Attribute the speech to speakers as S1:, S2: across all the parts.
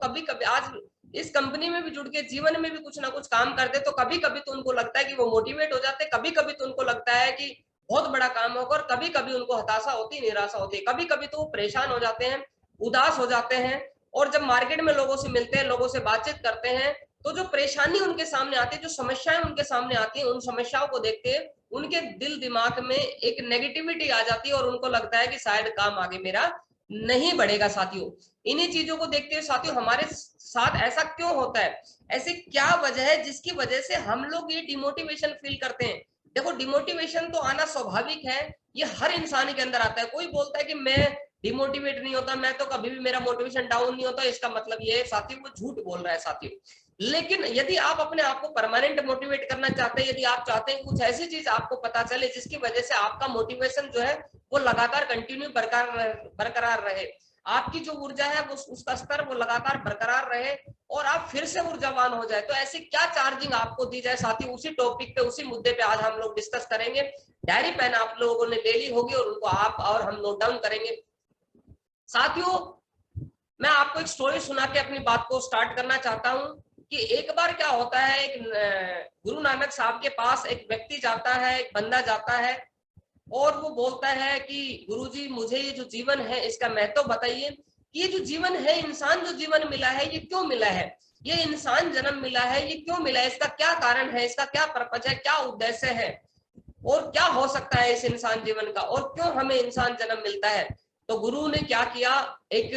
S1: कभी कभी आज इस कंपनी में भी जुड़ के जीवन में भी कुछ ना कुछ काम करते, तो कभी कभी तो उनको लगता है कि वो मोटिवेट हो जाते, कभी कभी तो उनको लगता है कि बहुत बड़ा काम होगा, और कभी कभी उनको हताशा होती, निराशा होती, कभी कभी तो वो परेशान हो जाते हैं, उदास हो जाते हैं। और जब मार्केट में लोगों से मिलते हैं, लोगों से बातचीत करते हैं, तो जो परेशानी उनके सामने आती है, जो समस्याएं उनके सामने आती हैं, उन समस्याओं को देखते उनके दिल दिमाग में एक नेगेटिविटी आ जाती है, और उनको लगता है कि शायद काम आगे मेरा नहीं बढ़ेगा। साथियों, इन्हीं चीजों को देखते हुए साथियों, हमारे साथ ऐसा क्यों होता है, ऐसी क्या वजह है जिसकी वजह से हम लोग ये डिमोटिवेशन फील करते हैं। देखो, डिमोटिवेशन तो आना स्वाभाविक है, ये हर इंसान के अंदर आता है। कोई बोलता है कि मैं डिमोटिवेट नहीं होता, मैं तो कभी भी मेरा मोटिवेशन डाउन नहीं होता, इसका मतलब ये है साथियों, वो झूठ बोल रहा है साथियों। लेकिन यदि आप अपने आप को परमानेंट मोटिवेट करना चाहते हैं, यदि आप चाहते हैं कुछ ऐसी चीज आपको पता चले जिसकी वजह से आपका मोटिवेशन जो है वो लगातार कंटिन्यू बरकरार रहे, आपकी जो ऊर्जा है वो उसका स्तर वो लगातार बरकरार रहे, और आप फिर से ऊर्जावान हो जाए, तो ऐसी क्या चार्जिंग आपको दी जाए साथियों, उसी टॉपिक पे, उसी मुद्दे पे आज हम लोग डिस्कस करेंगे। डायरी पेन आप लोगों ने ले ली होगी, और उनको आप और हम नोट डाउन करेंगे। साथियों, मैं आपको एक स्टोरी सुना के अपनी बात को स्टार्ट करना चाहता हूं कि एक बार क्या होता है, एक गुरु नानक साहब के पास एक व्यक्ति जाता है, एक बंदा जाता है, और वो बोलता है कि गुरुजी, मुझे ये जो जीवन है इसका महत्व बताइए, कि ये जो जीवन है, इंसान जो जीवन मिला है, ये क्यों मिला है, ये इंसान जन्म मिला है, ये क्यों मिला है, इसका क्या कारण है, इसका क्या पर्पज है, क्या उद्देश्य है, और क्या हो सकता है इस इंसान जीवन का, और क्यों हमें इंसान जन्म मिलता है। तो गुरु ने क्या किया, एक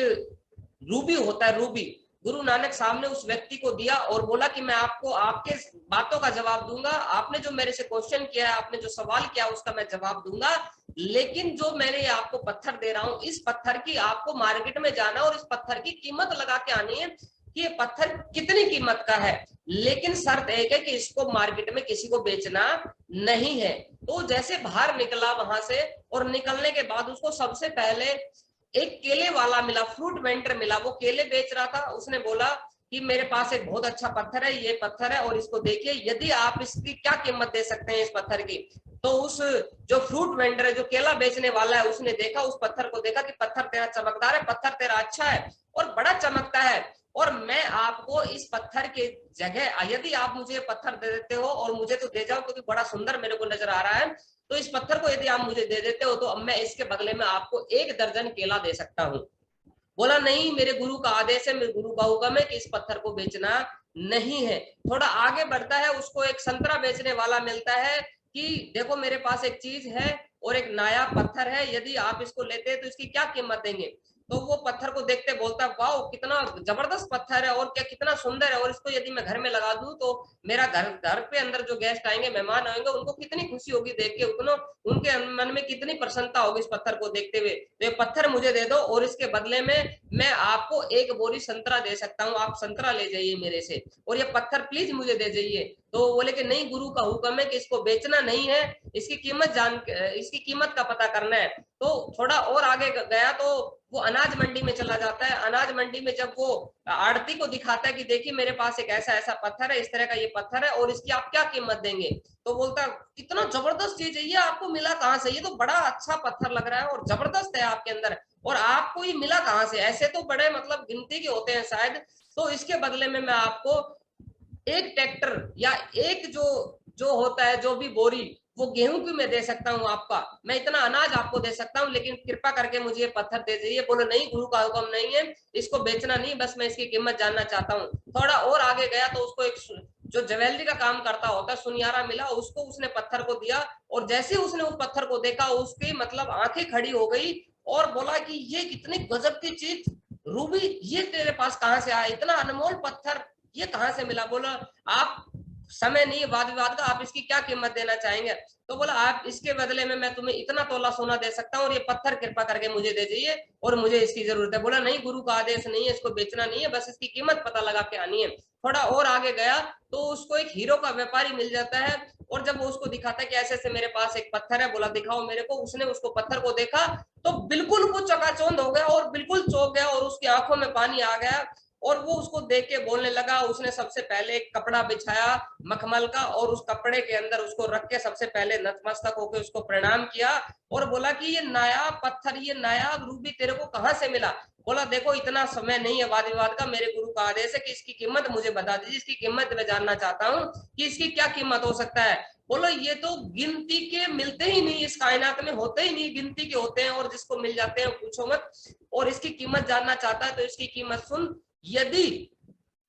S1: रूबी होता है, रूबी, गुरु नानक साहब ने उस व्यक्ति को दिया और बोला कि मैं आपको आपके बातों का जवाब दूंगा, आपने जो मेरे से क्वेश्चन किया है, आपने जो सवाल किया उसका मैं जवाब दूंगा, लेकिन जो मैंने आपको पत्थर दे रहा हूं, इस पत्थर की आपको मार्केट में जाना और इस पत्थर की कीमत लगा के आनी है कि ये पत्थर कितनी कीमत का है, लेकिन शर्त एक है कि इसको मार्केट में किसी को बेचना नहीं है। तो जैसे बाहर निकला वहां से, और निकलने के बाद उसको सबसे पहले एक केले वाला मिला, फ्रूट वेंडर मिला, वो केले बेच रहा था। उसने बोला कि मेरे पास एक बहुत अच्छा पत्थर है, ये पत्थर है, और इसको देखिए, यदि आप इसकी क्या कीमत दे सकते हैं इस पत्थर की। तो उस जो फ्रूट वेंडर है, जो केला बेचने वाला है, उसने देखा, उस पत्थर को देखा कि पत्थर तेरा चमकदार है, पत्थर तेरा अच्छा है और बड़ा चमकता है, और मैं आपको इस पत्थर के जगह, यदि आप मुझे पत्थर दे देते हो, और मुझे तो दे जाओ क्योंकि बड़ा सुंदर मेरे को नजर आ रहा है, तो इस पत्थर को यदि आप मुझे दे देते हो, तो अब मैं इसके बदले में आपको 1 दर्जन केला दे सकता हूं। बोला, नहीं, मेरे गुरु का आदेश है, मेरे गुरु का हुक्म है कि इस पत्थर को बेचना नहीं है। थोड़ा आगे बढ़ता है, उसको एक संतरा बेचने वाला मिलता है कि देखो, मेरे पास एक चीज है और एक नया पत्थर है, यदि आप इसको लेते हैं तो इसकी क्या कीमत देंगे। तो वो पत्थर को देखते बोलता, वाह, कितना जबरदस्त पत्थर है, और क्या कितना सुंदर है, और इसको यदि मैं घर में लगा दूं तो मेरा घर घर पे अंदर जो गेस्ट आएंगे, मेहमान आएंगे, उनको कितनी खुशी होगी देख के, उतना उनके मन में कितनी प्रसन्नता होगी इस पत्थर को देखते हुए। तो ये पत्थर मुझे दे दो, और इसके बदले में मैं आपको 1 बोरी संतरा दे सकता हूँ, आप संतरा ले जाइए मेरे से, और ये पत्थर प्लीज मुझे दे जाइए। तो बोले कि नहीं, गुरु का हुक्म है कि इसको बेचना नहीं है, इसकी कीमत का पता करना है। तो थोड़ा और आगे गया तो वो अनाज मंडी में चला जाता है। अनाज मंडी में जब वो आड़ती को दिखाता है कि देखिए, मेरे पास एक ऐसा ऐसा पत्थर है, इस तरह का ये पत्थर है, और इसकी आप क्या कीमत देंगे। तो बोलता, कितना जबरदस्त चीज है, ये आपको मिला कहाँ से, ये तो बड़ा अच्छा पत्थर लग रहा है और जबरदस्त है आपके अंदर, और आपको ये मिला कहाँ से, ऐसे तो बड़े मतलब गिनती के होते हैं शायद। तो इसके बदले में मैं आपको एक ट्रैक्टर या एक जो जो होता है, जो भी बोरी, वो गेहूं की मैं दे सकता हूँ, आपका मैं इतना अनाज आपको दे सकता हूँ, लेकिन कृपा करके मुझे ये पत्थर दे दीजिए। बोले, नहीं, गुरु का हुक्म नहीं है, इसको बेचना नहीं, बस मैं इसकी कीमत जानना चाहता हूँ। थोड़ा और आगे गया तो उसको एक जो ज्वेलरी का काम करता होता है सुनियारा मिला, उसको उसने पत्थर को दिया, और जैसे उसने उस पत्थर को देखा, उसकी मतलब आंखें खड़ी हो गई, और बोला कि ये कितनी गजब की चीज, रूबी, ये तेरे पास कहाँ से आया, इतना अनमोल पत्थर ये कहाँ से मिला। बोला, आप, समय नहीं वाद विवाद का, आप इसकी क्या कीमत देना चाहेंगे। तो बोला, आप इसके बदले में मैं तुम्हें इतना तोला सोना दे सकता हूँ, और ये पत्थर कृपा करके मुझे दे जाइए, और मुझे इसकी जरूरत है। बोला, नहीं, गुरु का आदेश नहीं है, इसको बेचना नहीं है, बस इसकी कीमत पता लगा के आनी है। थोड़ा और आगे गया तो उसको एक हीरो का व्यापारी मिल जाता है, और जब वो उसको दिखाता है कि ऐसे ऐसे मेरे पास एक पत्थर है, बोला, दिखाओ मेरे को। उसने उसको पत्थर को देखा तो बिल्कुल वो चकाचौंध हो गया, और बिल्कुल चौंक गया, और उसकी आंखों में पानी आ गया, और वो उसको देख के बोलने लगा। उसने सबसे पहले एक कपड़ा बिछाया मखमल का और उस कपड़े के अंदर उसको रख के सबसे पहले नतमस्तक होकर उसको प्रणाम किया और बोला कि ये नायाब पत्थर, ये नायाब रूबी तेरे को कहाँ से मिला? बोला देखो इतना समय नहीं है वाद विवाद का, मेरे गुरु का आदेश है कि इसकी कीमत मुझे बता दीजिए, इसकी कीमत मैं जानना चाहता हूँ कि इसकी क्या कीमत हो सकता है। बोलो ये तो गिनती के मिलते ही नहीं, इस कायनात में होते ही नहीं, गिनती के होते हैं और जिसको मिल जाते हैं पूछो मत। और इसकी कीमत जानना चाहता है तो इसकी कीमत सुन, यदि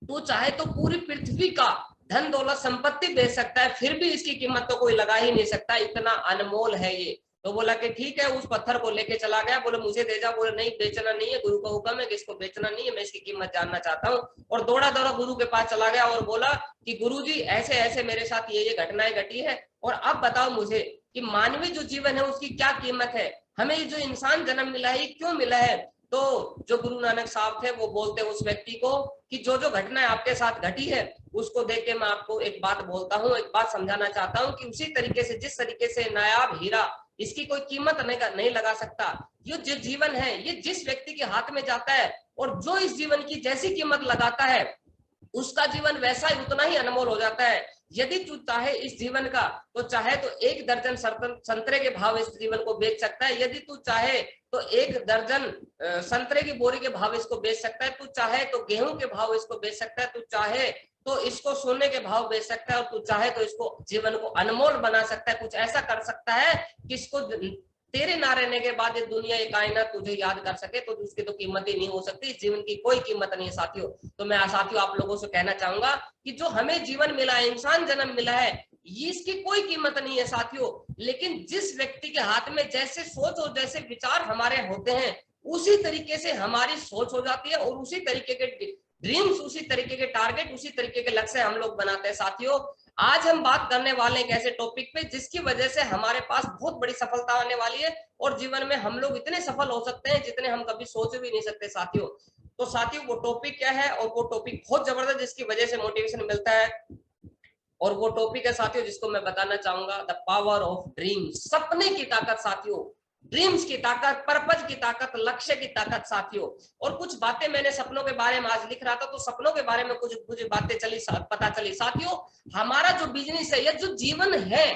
S1: तू चाहे तो पूरी पृथ्वी का धन दौलत संपत्ति दे सकता है, फिर भी इसकी कीमत तो कोई लगा ही नहीं सकता, इतना अनमोल है ये। तो बोला कि ठीक है, उस पत्थर को लेके चला गया। बोले मुझे दे जा। बोले नहीं बेचना नहीं है, गुरु का हुक्म है कि इसको बेचना नहीं है, मैं इसकी कीमत जानना चाहता हूँ। और दौड़ा दौड़ा गुरु के पास चला गया और बोला कि गुरु जी ऐसे ऐसे मेरे साथ ये घटनाएं घटी है और अब बताओ मुझे कि मानवीय जो जीवन है उसकी क्या कीमत है, हमें ये जो इंसान जन्म मिला है ये क्यों मिला है। तो जो गुरु नानक साहब थे वो बोलते उस व्यक्ति को कि जो जो घटनाएं आपके साथ घटी है उसको देख के मैं आपको एक बात बोलता हूँ, एक बात समझाना चाहता हूँ कि उसी तरीके से जिस तरीके से नायाब हीरा इसकी कोई कीमत नहीं लगा सकता, ये जो जीवन है ये जिस व्यक्ति के हाथ में जाता है और जो इस जीवन की जैसी कीमत लगाता है उसका जीवन वैसा ही उतना ही अनमोल हो जाता है। यदि तू चाहे इस जीवन का तो चाहे तो 1 दर्जन संतरे के भाव इस जीवन को बेच सकता है, यदि तू चाहे तो 1 दर्जन संतरे की बोरी के भाव इसको बेच सकता है, तू चाहे तो गेहूं के भाव इसको बेच सकता है, तू चाहे तो इसको सोने के भाव बेच सकता है और तू चाहे तो इसको जीवन को अनमोल बना सकता है, कुछ ऐसा कर सकता है कि इसको तेरे ना रहने के बाद ये दुनिया ये कायनात तुझे याद कर सके, तो उसकी तो कीमत ही नहीं हो सकती, जीवन की कोई कीमत नहीं है साथियों। तो मैं साथियों आप लोगों से कहना चाहूंगा कि जो हमें जीवन मिला है, इंसान जन्म मिला है, ये इसकी कोई कीमत नहीं है साथियों। लेकिन जिस व्यक्ति के हाथ में जैसे सोच और जैसे विचार हमारे होते हैं उसी तरीके से हमारी सोच हो जाती है और उसी तरीके के ड्रीम्स, उसी तरीके के टारगेट, उसी तरीके के लक्ष्य हम लोग बनाते हैं साथियों। आज हम बात करने वाले हैं एक ऐसे टॉपिक पे जिसकी वजह से हमारे पास बहुत बड़ी सफलता आने वाली है और जीवन में हम लोग इतने सफल हो सकते हैं जितने हम कभी सोच भी नहीं सकते साथियों। तो साथियों वो टॉपिक क्या है, और वो टॉपिक बहुत जबरदस्त जिसकी वजह से मोटिवेशन मिलता है, और वो टॉपिक है साथियों जिसको मैं बताना चाहूंगा द पावर ऑफ ड्रीम्स, सपने की ताकत साथियों, ड्रीम्स की ताकत, पर्पज की ताकत, लक्ष्य की ताकत साथियों। और कुछ बातें मैंने सपनों के बारे में आज लिख रहा था तो सपनों के बारे में कुछ बातें पता चली साथियों। हमारा जो बिजनेस है या जो जीवन है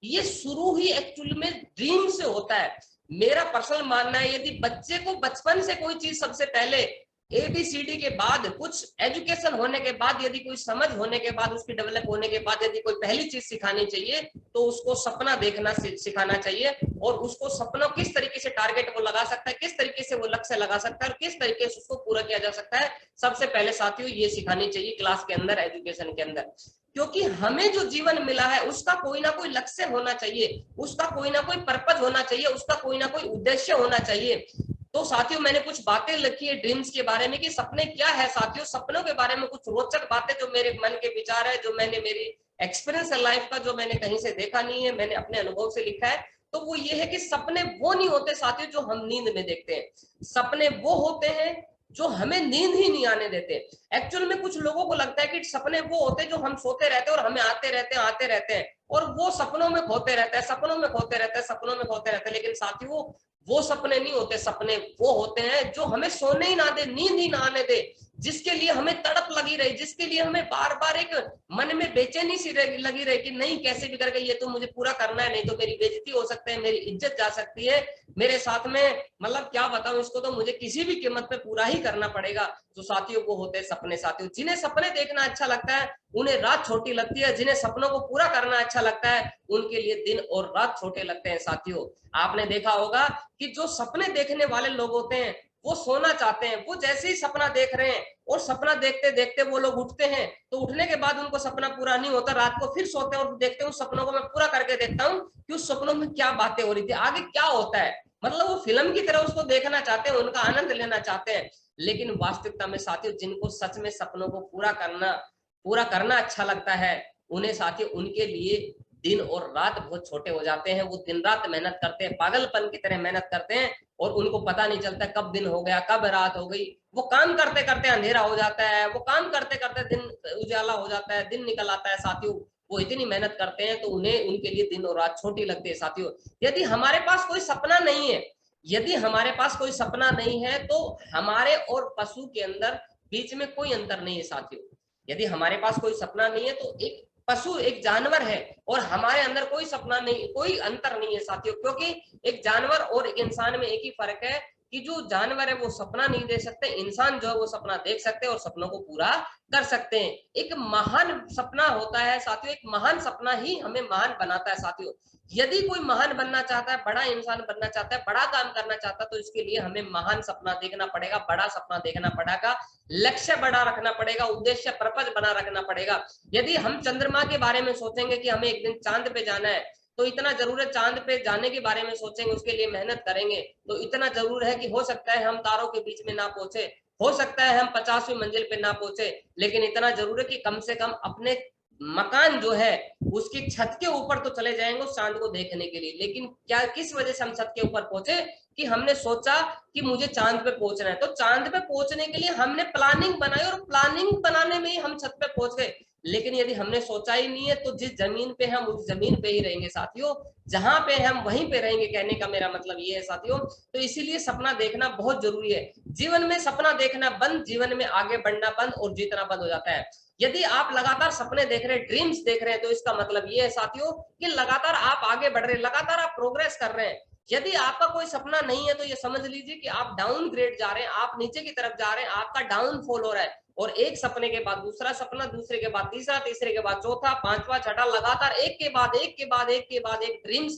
S1: ये शुरू ही एक्चुअली में ड्रीम से होता है। मेरा पर्सनल मानना है यदि बच्चे को बचपन से कोई चीज सबसे पहले ABCD के बाद, कुछ एजुकेशन होने के बाद, यदि कोई समझ होने के बाद, उसकी डेवलप होने के बाद यदि कोई पहली चीज सिखानी चाहिए तो उसको सपना देखना सिखाना चाहिए और उसको सपनों किस तरीके से टारगेट वो लगा सकता है, किस तरीके से वो लक्ष्य लगा सकता है और किस तरीके से उसको पूरा किया जा सकता है, सबसे पहले साथियों ये सिखानी चाहिए क्लास के अंदर, एजुकेशन के अंदर। क्योंकि हमें जो जीवन मिला है उसका कोई ना कोई लक्ष्य होना चाहिए, उसका कोई ना कोई पर्पज होना चाहिए, उसका कोई ना कोई उद्देश्य होना चाहिए। तो साथियों मैंने कुछ बातें लिखी है ड्रीम्स के बारे में कि सपने क्या है साथियों, सपनों के बारे में कुछ रोचक बातें जो मेरे मन के विचार है, जो मैंने मेरी एक्सपीरियंस है लाइफ का, जो मैंने कहीं से देखा नहीं है, मैंने अपने अनुभव से लिखा है। तो वो ये है कि सपने वो नहीं होते साथियों जो हम नींद में देखते हैं, सपने वो होते हैं जो हमें नींद ही नहीं आने देते। एक्चुअल में कुछ लोगों को लगता है कि सपने वो होते हैं जो हम सोते रहते हैं और हमें आते रहते हैं और वो सपनों में खोते रहते हैं, सपनों में खोते रहते हैं, सपनों में खोते रहते हैं। लेकिन साथियों वो सपने नहीं होते, सपने वो होते हैं जो हमें सोने ही ना दे, नींद ही ना आने दे, जिसके लिए हमें तड़प लगी रही, जिसके लिए हमें बार बार एक मन में बेचैनी सी लगी रही कि नहीं कैसे भी करके ये तो मुझे पूरा करना है, नहीं तो मेरी बेइज्जती हो सकती है, मेरी इज्जत जा सकती है मेरे साथ में, मतलब क्या बताऊं इसको, तो मुझे किसी भी कीमत पे पूरा ही करना पड़ेगा। तो साथियों वो होते हैं सपने साथियों। जिन्हें सपने देखना अच्छा लगता है उन्हें रात छोटी लगती है, जिन्हें सपनों को पूरा करना अच्छा लगता है उनके लिए दिन और रात छोटे लगते हैं साथियों। आपने देखा होगा कि जो सपने देखने वाले लोग होते हैं वो सोना चाहते हैं, वो जैसे ही सपना देख रहे हैं और सपना देखते देखते वो लोग उठते हैं तो उठने के बाद उनको सपना पूरा नहीं होता, रात को फिर सोते हैं और देखते हैं उस सपनों को मैं पूरा करके देखता हूँ कि उस सपनों में क्या बातें हो रही थी, आगे क्या होता है, मतलब वो फिल्म की तरह उसको देखना चाहते हैं, उनका आनंद लेना चाहते हैं। लेकिन वास्तविकता में साथियों जिनको सच में सपनों को पूरा करना अच्छा लगता है उन्हें साथियों उनके लिए दिन और रात बहुत छोटे हो जाते हैं। वो दिन रात मेहनत करते हैं, पागलपन की तरह मेहनत करते हैं और उनको पता नहीं चलता कब दिन हो गया कब रात हो गई। वो काम करते करते अंधेरा हो जाता है, वो काम करते करते दिन उजाला हो जाता है, दिन निकल आता है साथियों। वो इतनी मेहनत करते हैं तो उन्हें उनके लिए दिन और रात छोटी लगती है साथियों। यदि हमारे पास कोई सपना नहीं है, यदि हमारे पास कोई सपना नहीं है तो हमारे और पशु के अंदर बीच में कोई अंतर नहीं है साथियों। यदि हमारे पास कोई सपना नहीं है तो एक पशु, एक जानवर है, और हमारे अंदर कोई सपना नहीं, कोई अंतर नहीं है साथियों। क्योंकि एक जानवर और एक इंसान में एक ही फर्क है कि जो जानवर है वो सपना नहीं देख सकते, इंसान जो है वो सपना देख सकते हैं और सपनों को पूरा कर सकते हैं। एक महान सपना होता है साथियों, एक महान सपना ही हमें महान बनाता है साथियों। यदि कोई महान बनना चाहता है, बड़ा इंसान बनना चाहता है, बड़ा काम करना चाहता है, तो इसके लिए हमें महान सपना देखना पड़ेगा, बड़ा सपना देखना पड़ेगा, लक्ष्य बड़ा रखना पड़ेगा, उद्देश्य पर्पज बना रखना पड़ेगा। यदि हम चंद्रमा के बारे में सोचेंगे कि हमें एक दिन चांद पे जाना है, तो इतना जरूर है, चांद पे जाने के बारे में सोचेंगे, उसके लिए मेहनत करेंगे, तो इतना जरूर है कि हो सकता है हम तारों के बीच में ना पहुंचे, हो सकता है हम 50वीं मंजिल पे ना पहुंचे, लेकिन इतना जरूर है कि कम से कम अपने मकान जो है उसकी छत के ऊपर तो चले जाएंगे उस चांद को देखने के लिए। लेकिन क्या, किस वजह से हम छत के ऊपर पहुंचे? कि हमने सोचा कि मुझे चांद पे पहुंचना है, तो चांद पे पहुंचने के लिए हमने प्लानिंग बनाई और प्लानिंग बनाने में ही हम छत पे पहुंच गए। लेकिन यदि हमने सोचा ही नहीं है तो जिस जमीन पे हम उस जमीन पे ही रहेंगे साथियों, जहां पे हम वहीं पे रहेंगे, कहने का मेरा मतलब ये है साथियों। तो इसीलिए सपना देखना बहुत जरूरी है। जीवन में सपना देखना बंद, जीवन में आगे बढ़ना बंद और जीतना बंद हो जाता है। यदि आप लगातार सपने देख रहे हैं, ड्रीम्स देख रहे हैं, तो इसका मतलब ये है साथियों कि लगातार आप आगे बढ़ रहे हैं, लगातार आप प्रोग्रेस कर रहे हैं। यदि आपका कोई सपना नहीं है तो ये समझ लीजिए कि आप डाउन ग्रेड जा रहे हैं, आप नीचे की तरफ जा रहे हैं, आपका डाउनफॉल हो रहा है। और एक सपने के बाद दूसरा सपना, दूसरे के बाद तीसरा, तीसरे के बाद चौथा, पांचवा, छठा, लगातार एक के बाद एक के बाद एक के बाद एक ड्रीम्स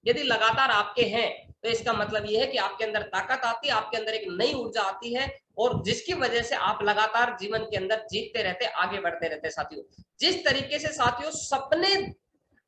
S1: यदि लगातार आपके हैं, तो इसका मतलब यह है कि आपके अंदर ताकत आती है, आपके अंदर एक नई ऊर्जा आती है, और जिसकी वजह से आप लगातार जीवन के अंदर जीतते रहते, आगे बढ़ते रहते साथियों। जिस तरीके से साथियों सपने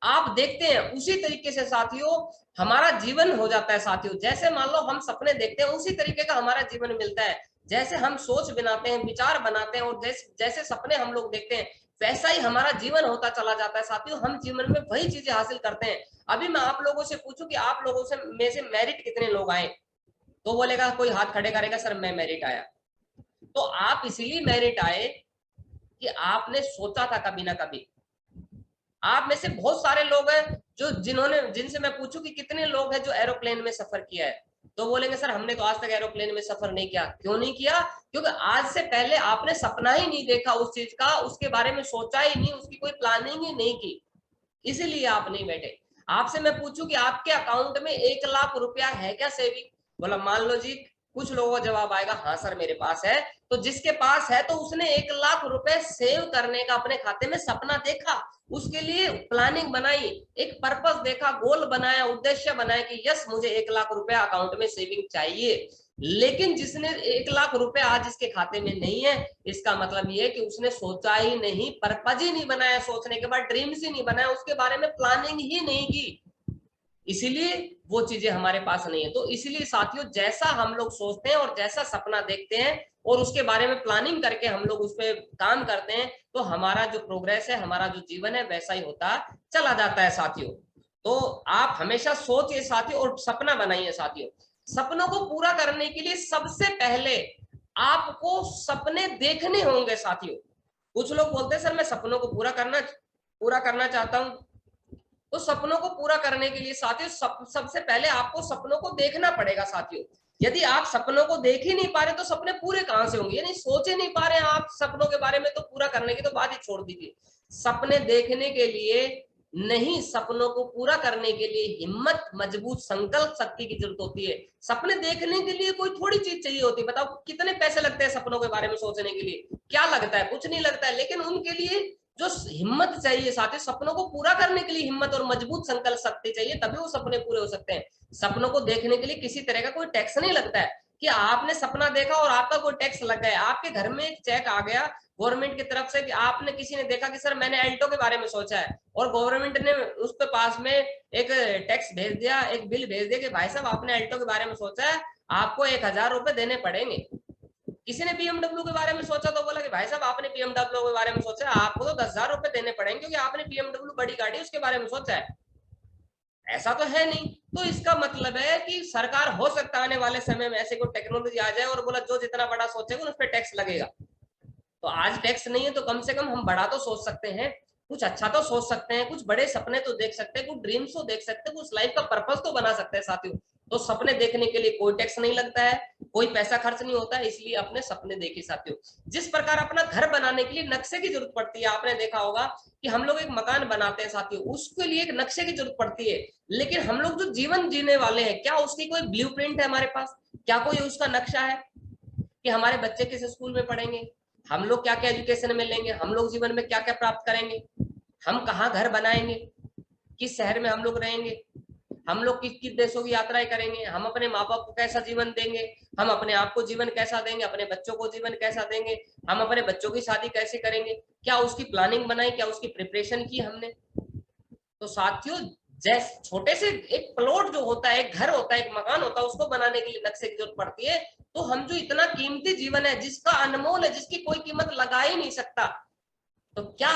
S1: आप देखते हैं, उसी तरीके से साथियों हमारा जीवन हो जाता है साथियों। जैसे मान लो हम सपने देखते हैं, उसी तरीके का हमारा जीवन मिलता है। जैसे हम सोच बनाते हैं, विचार बनाते हैं, और जैसे सपने हम लोग देखते हैं, वैसा ही हमारा जीवन होता चला जाता है साथियों। हम जीवन में वही चीजें हासिल करते हैं। अभी मैं आप लोगों से पूछूं कि आप लोगों से में से मेरिट कितने लोग आए, तो बोलेगा, कोई हाथ खड़े करेगा, सर मैं मेरिट आया। तो आप इसीलिए मेरिट आए कि आपने सोचा था कभी ना कभी। आप में से बहुत सारे लोग हैं जो जिनसे मैं पूछूं कि कितने लोग हैं जो एरोप्लेन में सफर किया है, तो बोलेंगे सर हमने तो आज तक एरोप्लेन में सफर नहीं किया। क्यों नहीं किया? क्योंकि आज से पहले आपने सपना ही नहीं देखा उस चीज का, उसके बारे में सोचा ही नहीं, उसकी कोई प्लानिंग ही नहीं की, इसीलिए आप नहीं बैठे। आपसे मैं पूछूं कि आपके अकाउंट में 1 लाख रुपया है क्या सेविंग? बोला मान लो जी, कुछ लोगों का जवाब आएगा हाँ सर मेरे पास है। तो जिसके पास है तो उसने 1 लाख रुपए सेव करने का अपने खाते में सपना देखा, उसके लिए प्लानिंग बनाई, एक पर्पस देखा, गोल बनाया, उद्देश्य बनाया कि यस मुझे 1 लाख रुपया अकाउंट में सेविंग चाहिए। लेकिन जिसने 1 लाख रुपए आज इसके खाते में नहीं है, इसका मतलब ये है कि उसने सोचा ही नहीं, पर्पज ही नहीं बनाया, सोचने के बाद ड्रीम्स ही नहीं बनाया, उसके बारे में प्लानिंग ही नहीं की, इसीलिए वो चीजें हमारे पास नहीं है। तो इसीलिए साथियों जैसा हम लोग सोचते हैं और जैसा सपना देखते हैं और उसके बारे में प्लानिंग करके हम लोग उस पर काम करते हैं, तो हमारा जो प्रोग्रेस है, हमारा जो जीवन है, वैसा ही होता चला जाता है साथियों। तो आप हमेशा सोचिए साथियों और सपना बनाइए साथियों। सपनों को पूरा करने के लिए सबसे पहले आपको सपने देखने होंगे साथियों। कुछ लोग बोलते हैं सर मैं सपनों को पूरा करना चाहता हूं। तो सपनों को पूरा करने के लिए साथियों सबसे पहले आपको सपनों को देखना पड़ेगा साथियों। यदि आप सपनों को देख ही नहीं पा रहे तो सपने पूरे कहां से होंगे? यानी सोच ही नहीं पा रहे आप सपनों के बारे में, तो पूरा करने की तो बात ही छोड़ दीजिए। सपने देखने के लिए नहीं, सपनों को पूरा करने के लिए हिम्मत, मजबूत संकल्प शक्ति की जरूरत होती है। सपने देखने के लिए कोई थोड़ी चीज चाहिए होती है। बताओ कितने पैसे लगते हैं सपनों के बारे में सोचने के लिए? क्या लगता है? कुछ नहीं लगता है। लेकिन उनके लिए जो हिम्मत चाहिए साथी, सपनों को पूरा करने के लिए हिम्मत और मजबूत संकल्प शक्ति चाहिए, तभी वो सपने पूरे हो सकते हैं। सपनों को देखने के लिए किसी तरह का कोई टैक्स नहीं लगता है कि आपने सपना देखा और आपका कोई टैक्स लग गया। आपके घर में एक चेक आ गया गवर्नमेंट की तरफ से कि आपने, किसी ने देखा कि सर मैंने एल्टो के बारे में सोचा है, और गवर्नमेंट ने उसके पास में एक टैक्स भेज दिया, एक बिल भेज दिया कि भाई साहब आपने एल्टो के बारे में सोचा है, आपको 1000 रुपए देने पड़ेंगे। किसी ने बीएमडब्ल्यू के बारे में सोचा तो बोला कि भाई साहब आपने बीएमडब्ल्यू के बारे में सोचा है, आपको तो 10,000 रुपए देने पड़ेंगे क्योंकि आपने बीएमडब्ल्यू बड़ी गाड़ी उसके बारे में सोचा है। ऐसा तो है नहीं। तो इसका मतलब है कि सरकार, हो सकता है आने वाले समय में ऐसे कोई टेक्नोलॉजी आ जाए और बोला जो जितना बड़ा सोचेगा उस पर टैक्स लगेगा। तो आज टैक्स नहीं है तो कम से कम हम बड़ा तो सोच सकते हैं, कुछ अच्छा तो सोच सकते हैं, कुछ बड़े सपने तो देख सकते हैं, कुछ ड्रीम्स तो देख सकते हैं, कुछ लाइफ का पर्पस तो बना सकते हैं साथियों। तो सपने देखने के लिए कोई टैक्स नहीं लगता है। कोई पैसा खर्च नहीं होता है, इसलिए अपने सपने देखिए साथियों। जिस प्रकार अपना घर बनाने के लिए नक्शे की जरूरत पड़ती है, आपने देखा होगा कि हम लोग एक मकान बनाते हैं साथियों, उसके लिए एक नक्शे की जरूरत पड़ती है। लेकिन हम लोग जो जीवन जीने वाले हैं, क्या उसकी कोई ब्लूप्रिंट है हमारे पास? क्या कोई उसका नक्शा है कि हमारे बच्चे किस स्कूल में पढ़ेंगे, हम लोग क्या क्या एजुकेशन में लेंगे, हम लोग जीवन में क्या क्या प्राप्त करेंगे, हम कहाँ घर बनाएंगे, किस शहर में हम लोग रहेंगे, हम लोग किस किस देशों की यात्राएं करेंगे, हम अपने माँ बाप को कैसा जीवन देंगे, हम अपने आप को जीवन कैसा देंगे, अपने बच्चों को जीवन कैसा देंगे, हम अपने बच्चों की शादी कैसे करेंगे, क्या उसकी प्लानिंग बनाई, क्या उसकी प्रिपरेशन की हमने? तो साथियों, जैसे छोटे से एक प्लॉट जो होता है, एक घर होता है, एक मकान होता है, उसको बनाने के लिए नक्शे की जरूरत पड़ती है। तो हम जो इतना कीमती जीवन है, जिसका अनमोल है, जिसकी कोई कीमत लगा ही नहीं सकता, तो क्या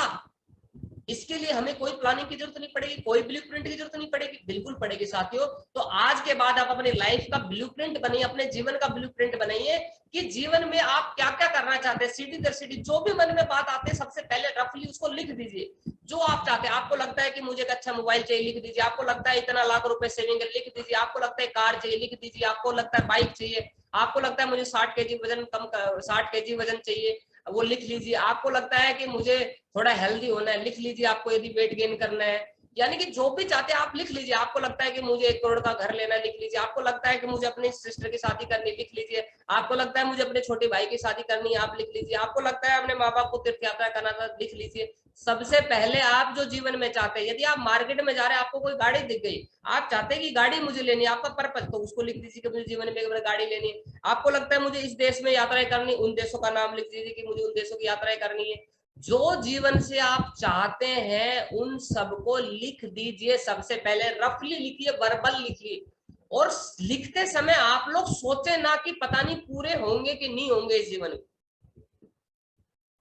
S1: इसके लिए हमें कोई प्लानिंग की जरूरत नहीं पड़ेगी, कोई ब्लूप्रिंट की जरूरत नहीं पड़ेगी? बिल्कुल पड़ेगी साथियों। तो आज के बाद आप अपनी लाइफ का ब्लूप्रिंट बनाइए, अपने जीवन का ब्लूप्रिंट बनाइए कि जीवन में आप क्या क्या करना चाहते हैं। सीधी दर सीधी जो भी मन में बात आती है, सबसे पहले रफली उसको लिख दीजिए। जो आप चाहते हैं, आपको लगता है कि मुझे एक अच्छा मोबाइल चाहिए, लिख दीजिए। आपको लगता है इतना लाख रुपए सेविंग, लिख दीजिए। आपको लगता है कार चाहिए, लिख दीजिए। आपको लगता है बाइक चाहिए, आपको लगता है मुझे 60 kg वजन कम, 60 kg वजन चाहिए, वो लिख लीजिए। आपको लगता है कि मुझे थोड़ा हेल्दी होना है, लिख लीजिए। आपको यदि वेट गेन करना है, यानी कि जो भी चाहते हैं आप लिख लीजिए। आपको लगता है कि मुझे 1 करोड़ का घर लेना है, लिख लीजिए। आपको लगता है कि मुझे अपनी सिस्टर की शादी करनी, लिख लीजिए। आपको लगता है मुझे अपने छोटे भाई की शादी करनी है, आप लिख लीजिए। आपको लगता है अपने माँ बाप को तीर्थ यात्रा करना था, लिख लीजिए। सबसे पहले आप जो जीवन में चाहते हैं, यदि आप मार्केट में जा रहे हैं, आपको कोई गाड़ी दिख गई, आप चाहते हैं कि गाड़ी मुझे लेनी है, आपका पर्पज, तो उसको लिख दीजिए कि मुझे जीवन में गाड़ी लेनी है। आपको लगता है मुझे इस देश में यात्राएं करनी, उन देशों का नाम लिख दीजिए कि मुझे उन देशों की यात्राएं करनी है। जो जीवन से आप चाहते हैं उन सबको लिख दीजिए। सबसे पहले रफली लिखिए, वर्बल लिखिए। और लिखते समय आप लोग सोचे ना कि पता नहीं पूरे होंगे कि नहीं होंगे इस जीवन में।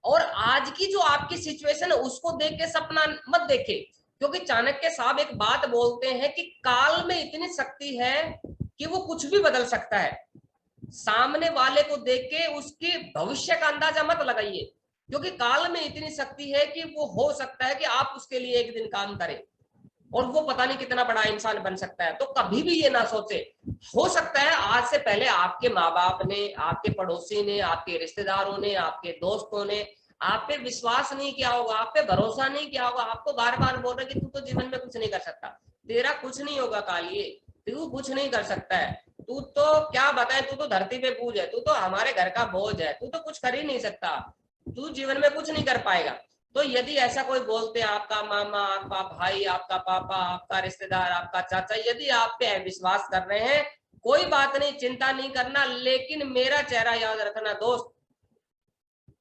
S1: और आज की जो आपकी सिचुएशन है उसको देख के सपना मत देखे, क्योंकि चाणक्य साहब एक बात बोलते हैं कि काल में इतनी शक्ति है कि वो कुछ भी बदल सकता है। सामने वाले को देख के उसके भविष्य का अंदाजा मत लगाइए, क्योंकि काल में इतनी शक्ति है कि वो हो सकता है कि आप उसके लिए एक दिन काम करें और वो पता नहीं कितना बड़ा इंसान बन सकता है। तो कभी भी ये ना सोचे, हो सकता है आज से पहले आपके माँ बाप ने, आपके पड़ोसी ने, आपके रिश्तेदारों ने, आपके दोस्तों ने आप पे विश्वास नहीं किया होगा, आप पे भरोसा नहीं किया होगा, आपको बार बार बोल रहे कि तू तो जीवन में कुछ नहीं कर सकता, तेरा कुछ नहीं होगा कालिए, तू कुछ नहीं कर सकता है, तू तो क्या बताए, तू तो धरती पे बोझ है, तू तो हमारे घर का बोझ है, तू तो कुछ कर ही नहीं सकता, तू जीवन में कुछ नहीं कर पाएगा। तो यदि ऐसा कोई बोलते हैं, आपका मामा, आपका भाई, आपका पापा, आपका रिश्तेदार, आपका चाचा, यदि आप पे विश्वास कर रहे हैं, कोई बात नहीं, चिंता नहीं करना। लेकिन मेरा चेहरा याद रखना दोस्त,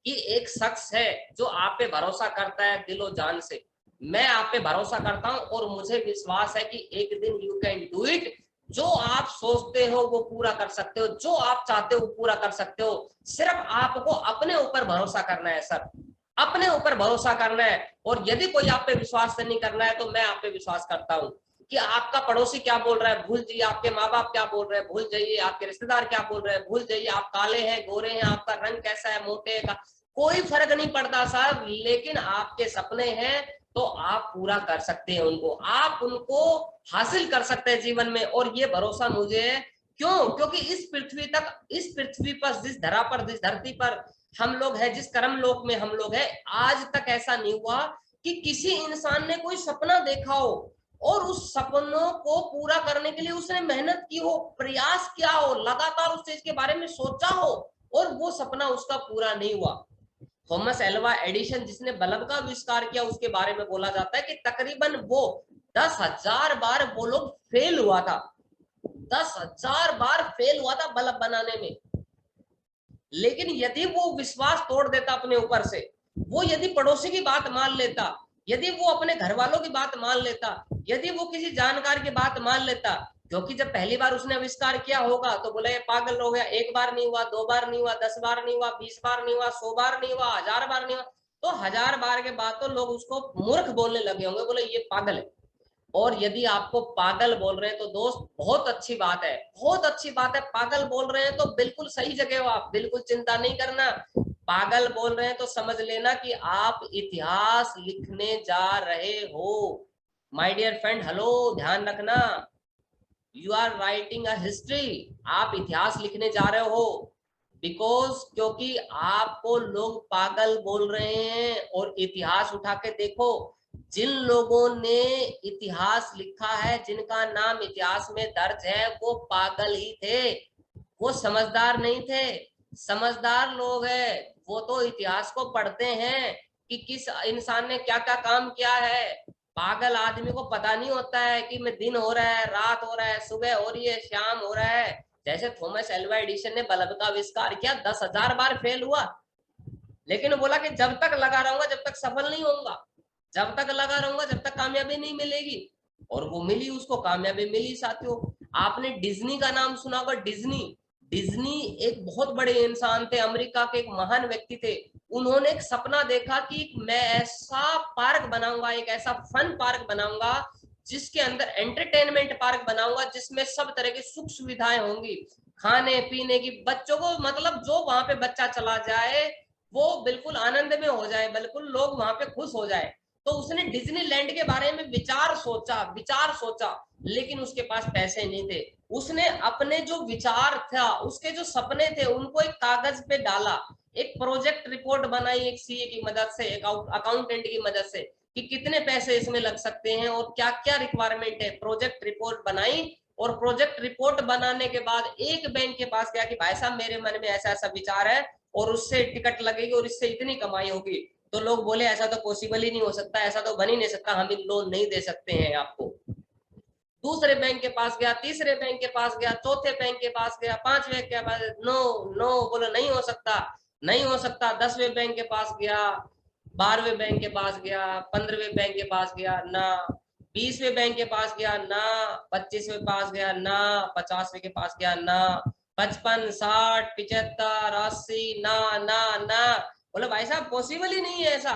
S1: कि एक शख्स है जो आप पे भरोसा करता है दिलो जान से। मैं आप पे भरोसा करता हूं और मुझे विश्वास है कि एक दिन यू कैन डू इट। जो आप सोचते हो वो पूरा कर सकते हो, जो आप चाहते हो वो पूरा कर सकते हो। सिर्फ आपको अपने ऊपर भरोसा करना है सर, अपने ऊपर भरोसा करना है। और यदि कोई आप पे विश्वास नहीं करना है, तो मैं आप पे विश्वास करता हूं कि आपका पड़ोसी क्या बोल रहा है भूल जाइए, आपके माँ बाप क्या बोल रहे हैं भूल जाइए, आपके रिश्तेदार क्या बोल रहे हैं भूल जाइए, आप काले हैं गोरे हैं, आपका रंग कैसा है मोटे का, कोई फर्क नहीं पड़ता साहब। लेकिन आपके सपने हैं तो आप पूरा कर सकते हैं उनको, आप उनको हासिल कर सकते हैं जीवन में। और ये भरोसा मुझे है। क्यों? क्योंकि इस पृथ्वी तक, इस पृथ्वी पर, जिस धरा पर, जिस धरती पर हम लोग हैं, जिस कर्म लोक में हम लोग हैं, आज तक ऐसा नहीं हुआ कि किसी इंसान ने कोई सपना देखा हो और उस सपनों को पूरा करने के लिए उसने मेहनत की हो, प्रयास किया हो, लगातार उस चीज के बारे में सोचा हो और वो सपना उसका पूरा नहीं हुआ। थॉमस एल्वा एडिशन, जिसने बल्ब का आविष्कार किया, उसके बारे में बोला जाता है कि तकरीबन वो 10,000 बार वो लोग फेल हुआ था, 10,000 बार फेल हुआ था बल्ब बनाने में। लेकिन यदि वो विश्वास तोड़ देता अपने ऊपर से, वो यदि पड़ोसी की बात मान लेता, यदि वो अपने घर वालों की बात मान लेता, यदि वो किसी जानकार की बात मान लेता, क्योंकि जब पहली बार उसने आविष्कार किया होगा तो बोला ये पागल हो गया, एक बार नहीं हुआ, 2 बार नहीं हुआ, 10 बार नहीं हुआ, 20 बार नहीं हुआ, 100 बार नहीं हुआ, 1000 बार नहीं हुआ, तो 1000 बार के बाद तो लोग उसको मूर्ख बोलने लगे होंगे, बोले ये पागल है। और यदि आपको पागल बोल रहे हैं तो दोस्त बहुत अच्छी बात है, बहुत अच्छी बात है। पागल बोल रहे हैं तो बिल्कुल सही जगह हो आप, बिल्कुल चिंता नहीं करना। पागल बोल रहे हैं तो समझ लेना कि आप इतिहास लिखने जा रहे हो। माय डियर फ्रेंड, हेलो, ध्यान रखना। You are writing a history, आप इतिहास लिखने जा रहे हो। बिकॉज क्योंकि आपको लोग पागल बोल रहे हैं। और इतिहास उठा के देखो, जिन लोगों ने इतिहास लिखा है, जिनका नाम इतिहास में दर्ज है, वो पागल ही थे, वो समझदार नहीं थे। समझदार लोग हैं वो तो इतिहास को पढ़ते हैं कि किस इंसान ने क्या क्या काम किया है। पागल आदमी को पता नहीं होता है कि मैं दिन हो रहा है, रात हो रहा है, सुबह हो रही है, शाम हो रहा है। जैसे थॉमस एल्वा एडिसन ने बल्ब का आविष्कार किया, 10,000 बार फेल हुआ, लेकिन बोला कि जब तक लगा रहूंगा जब तक सफल नहीं होऊंगा, जब तक लगा रहूंगा जब तक कामयाबी नहीं मिलेगी। और वो मिली, उसको कामयाबी मिली। साथियों, आपने डिज्नी का नाम सुना होगा। डिज्नी, डिज्नी एक बहुत बड़े इंसान थे, अमेरिका के एक महान व्यक्ति थे। उन्होंने एक सपना देखा कि मैं ऐसा पार्क बनाऊंगा, एक ऐसा फन पार्क बनाऊंगा, जिसके अंदर एंटरटेनमेंट पार्क बनाऊंगा, जिसमें सब तरह की सुख सुविधाएं होंगी, खाने पीने की। बच्चों को मतलब जो वहां पे बच्चा चला जाए वो बिल्कुल आनंद में हो जाए, बिल्कुल लोग वहां पे खुश हो जाए। तो उसने डिज्नीलैंड के बारे में विचार सोचा, लेकिन उसके पास पैसे नहीं थे। उसने अपने जो विचार था, उसके जो सपने थे, उनको एक कागज पे डाला, एक प्रोजेक्ट रिपोर्ट बनाई, एक सीए की मदद से, एक अकाउंटेंट की मदद से, कि कितने पैसे इसमें लग सकते हैं और क्या क्या रिक्वायरमेंट है। प्रोजेक्ट रिपोर्ट बनाई, और प्रोजेक्ट रिपोर्ट बनाने के बाद एक बैंक के पास गया कि भाई साहब मेरे मन में ऐसा ऐसा विचार है, और उससे टिकट लगेगी और इससे इतनी कमाई होगी। तो लोग बोले ऐसा तो पॉसिबल ही नहीं हो सकता, ऐसा तो बन ही नहीं सकता, हम लोन नहीं दे सकते हैं आपको। दूसरे बैंक के पास गया, तीसरे बैंक के पास गया, चौथे बैंक के पास गया, पांचवें के पास, नो नो बोला नहीं हो सकता, नहीं हो सकता। 10वें बैंक के पास गया, 12वें बैंक के पास गया, 15वें बैंक के पास गया ना, 20वें बैंक के पास गया ना, 25वें पास गया ना, 50वें के पास गया ना, 55, 60, 75, 80 ना ना ना। बोला भाई साहब पॉसिबल ही नहीं है ऐसा।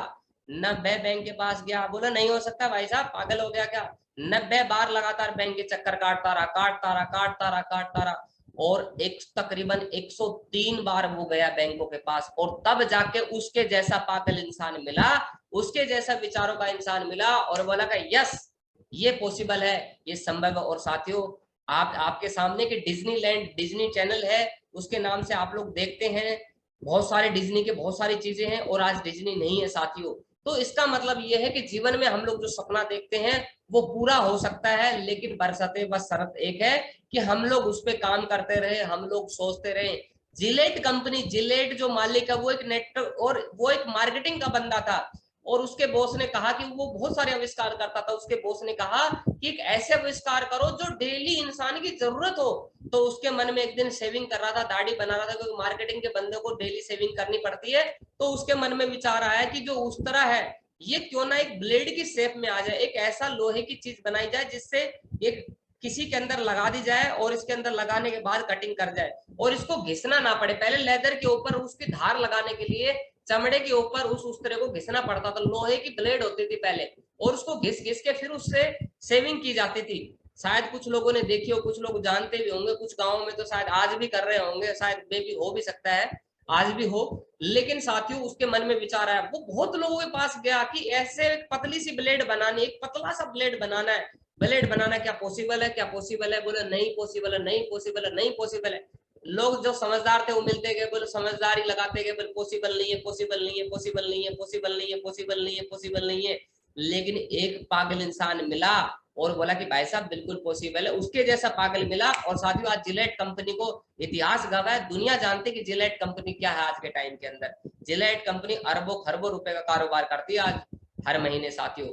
S1: 90 बैंक के पास गया, बोला नहीं हो सकता भाई साहब, पागल हो गया क्या। 90 बार लगातार बैंक के चक्कर काटता रहा, काटता रहा, काटता रहा, काटता रहा, और एक तकरीबन 103 बार वो गया बैंकों के पास, और तब जाके उसके जैसा पागल इंसान मिला, उसके जैसा विचारों का इंसान मिला, और बोला कि यस ये पॉसिबल है, ये संभव है। और साथियों, आप आपके सामने कि डिज्नीलैंड, डिज्नी चैनल है, उसके नाम से आप लोग देखते हैं, बहुत सारे डिज्नी के बहुत सारी चीजें हैं, और आज डिज्नी नहीं है साथियों। तो इसका मतलब ये है कि जीवन में हम लोग जो सपना देखते हैं वो पूरा हो सकता है, लेकिन बरसते बस शर्त एक है कि हम लोग उस पर काम करते रहे, हम लोग सोचते रहे। जिलेट कंपनी, जिलेट जो मालिक है वो एक नेट और वो एक मार्केटिंग का बंदा था, और उसके बॉस ने कहा कि वो बहुत सारे आविष्कार करता था। उसके बॉस ने कहा कि एक ऐसे आविष्कार करो जो डेली इंसान की जरूरत हो। तो उसके मन में, एक दिन शेविंग कर रहा था, दाढ़ी बना रहा था, क्योंकि मार्केटिंग के बंदे को डेली शेविंग करनी पड़ती है। तो उसके मन में विचार आया कि जो उस तरह है, ये क्यों ना एक ब्लेड की शेप में आ जाए, एक ऐसा लोहे की चीज बनाई जाए जिससे एक किसी के अंदर लगा दी जाए, और इसके अंदर लगाने के बाद कटिंग कर जाए, और इसको घिसना ना पड़े। पहले लेदर के ऊपर उसकी धार लगाने के लिए चमड़े के ऊपर उस तरह को घिसना पड़ता था, लोहे की ब्लेड होती थी पहले, और उसको घिस घिस के फिर उससे सेविंग की जाती थी। शायद कुछ लोगों ने देखी हो, कुछ लोग जानते भी होंगे, कुछ गाँव में तो शायद आज भी कर रहे होंगे, शायद मे भी हो भी सकता है आज भी हो। लेकिन साथियों, उसके मन में विचार आया, वो बहुत लोगों के पास गया कि ऐसे एक पतली सी ब्लेड बनानी, एक पतला सा ब्लेड बनाना है, ब्लेड बनाना क्या पॉसिबल है, क्या पॉसिबल है। बोले नहीं पॉसिबल है, नहीं पॉसिबल है, नहीं पॉसिबल है। लोग जो समझदार थे वो मिलते गए, बोले समझदारी लगाते गए, बोले पॉसिबल नहीं है, पॉसिबल नहीं है, पॉसिबल नहीं है, पॉसिबल नहीं है, पॉसिबल नहीं है, पॉसिबल नहीं है। लेकिन एक पागल इंसान मिला और बोला कि भाई साहब बिल्कुल पॉसिबल है, उसके जैसा पागल मिला। और साथियों, आज जिलेट कंपनी को इतिहास गवाह है, दुनिया जानती है कि जिलेट कंपनी क्या है आज के टाइम के अंदर। जिलेट कंपनी अरबों खरबों रुपए का कारोबार करती है आज, हर महीने साथियों।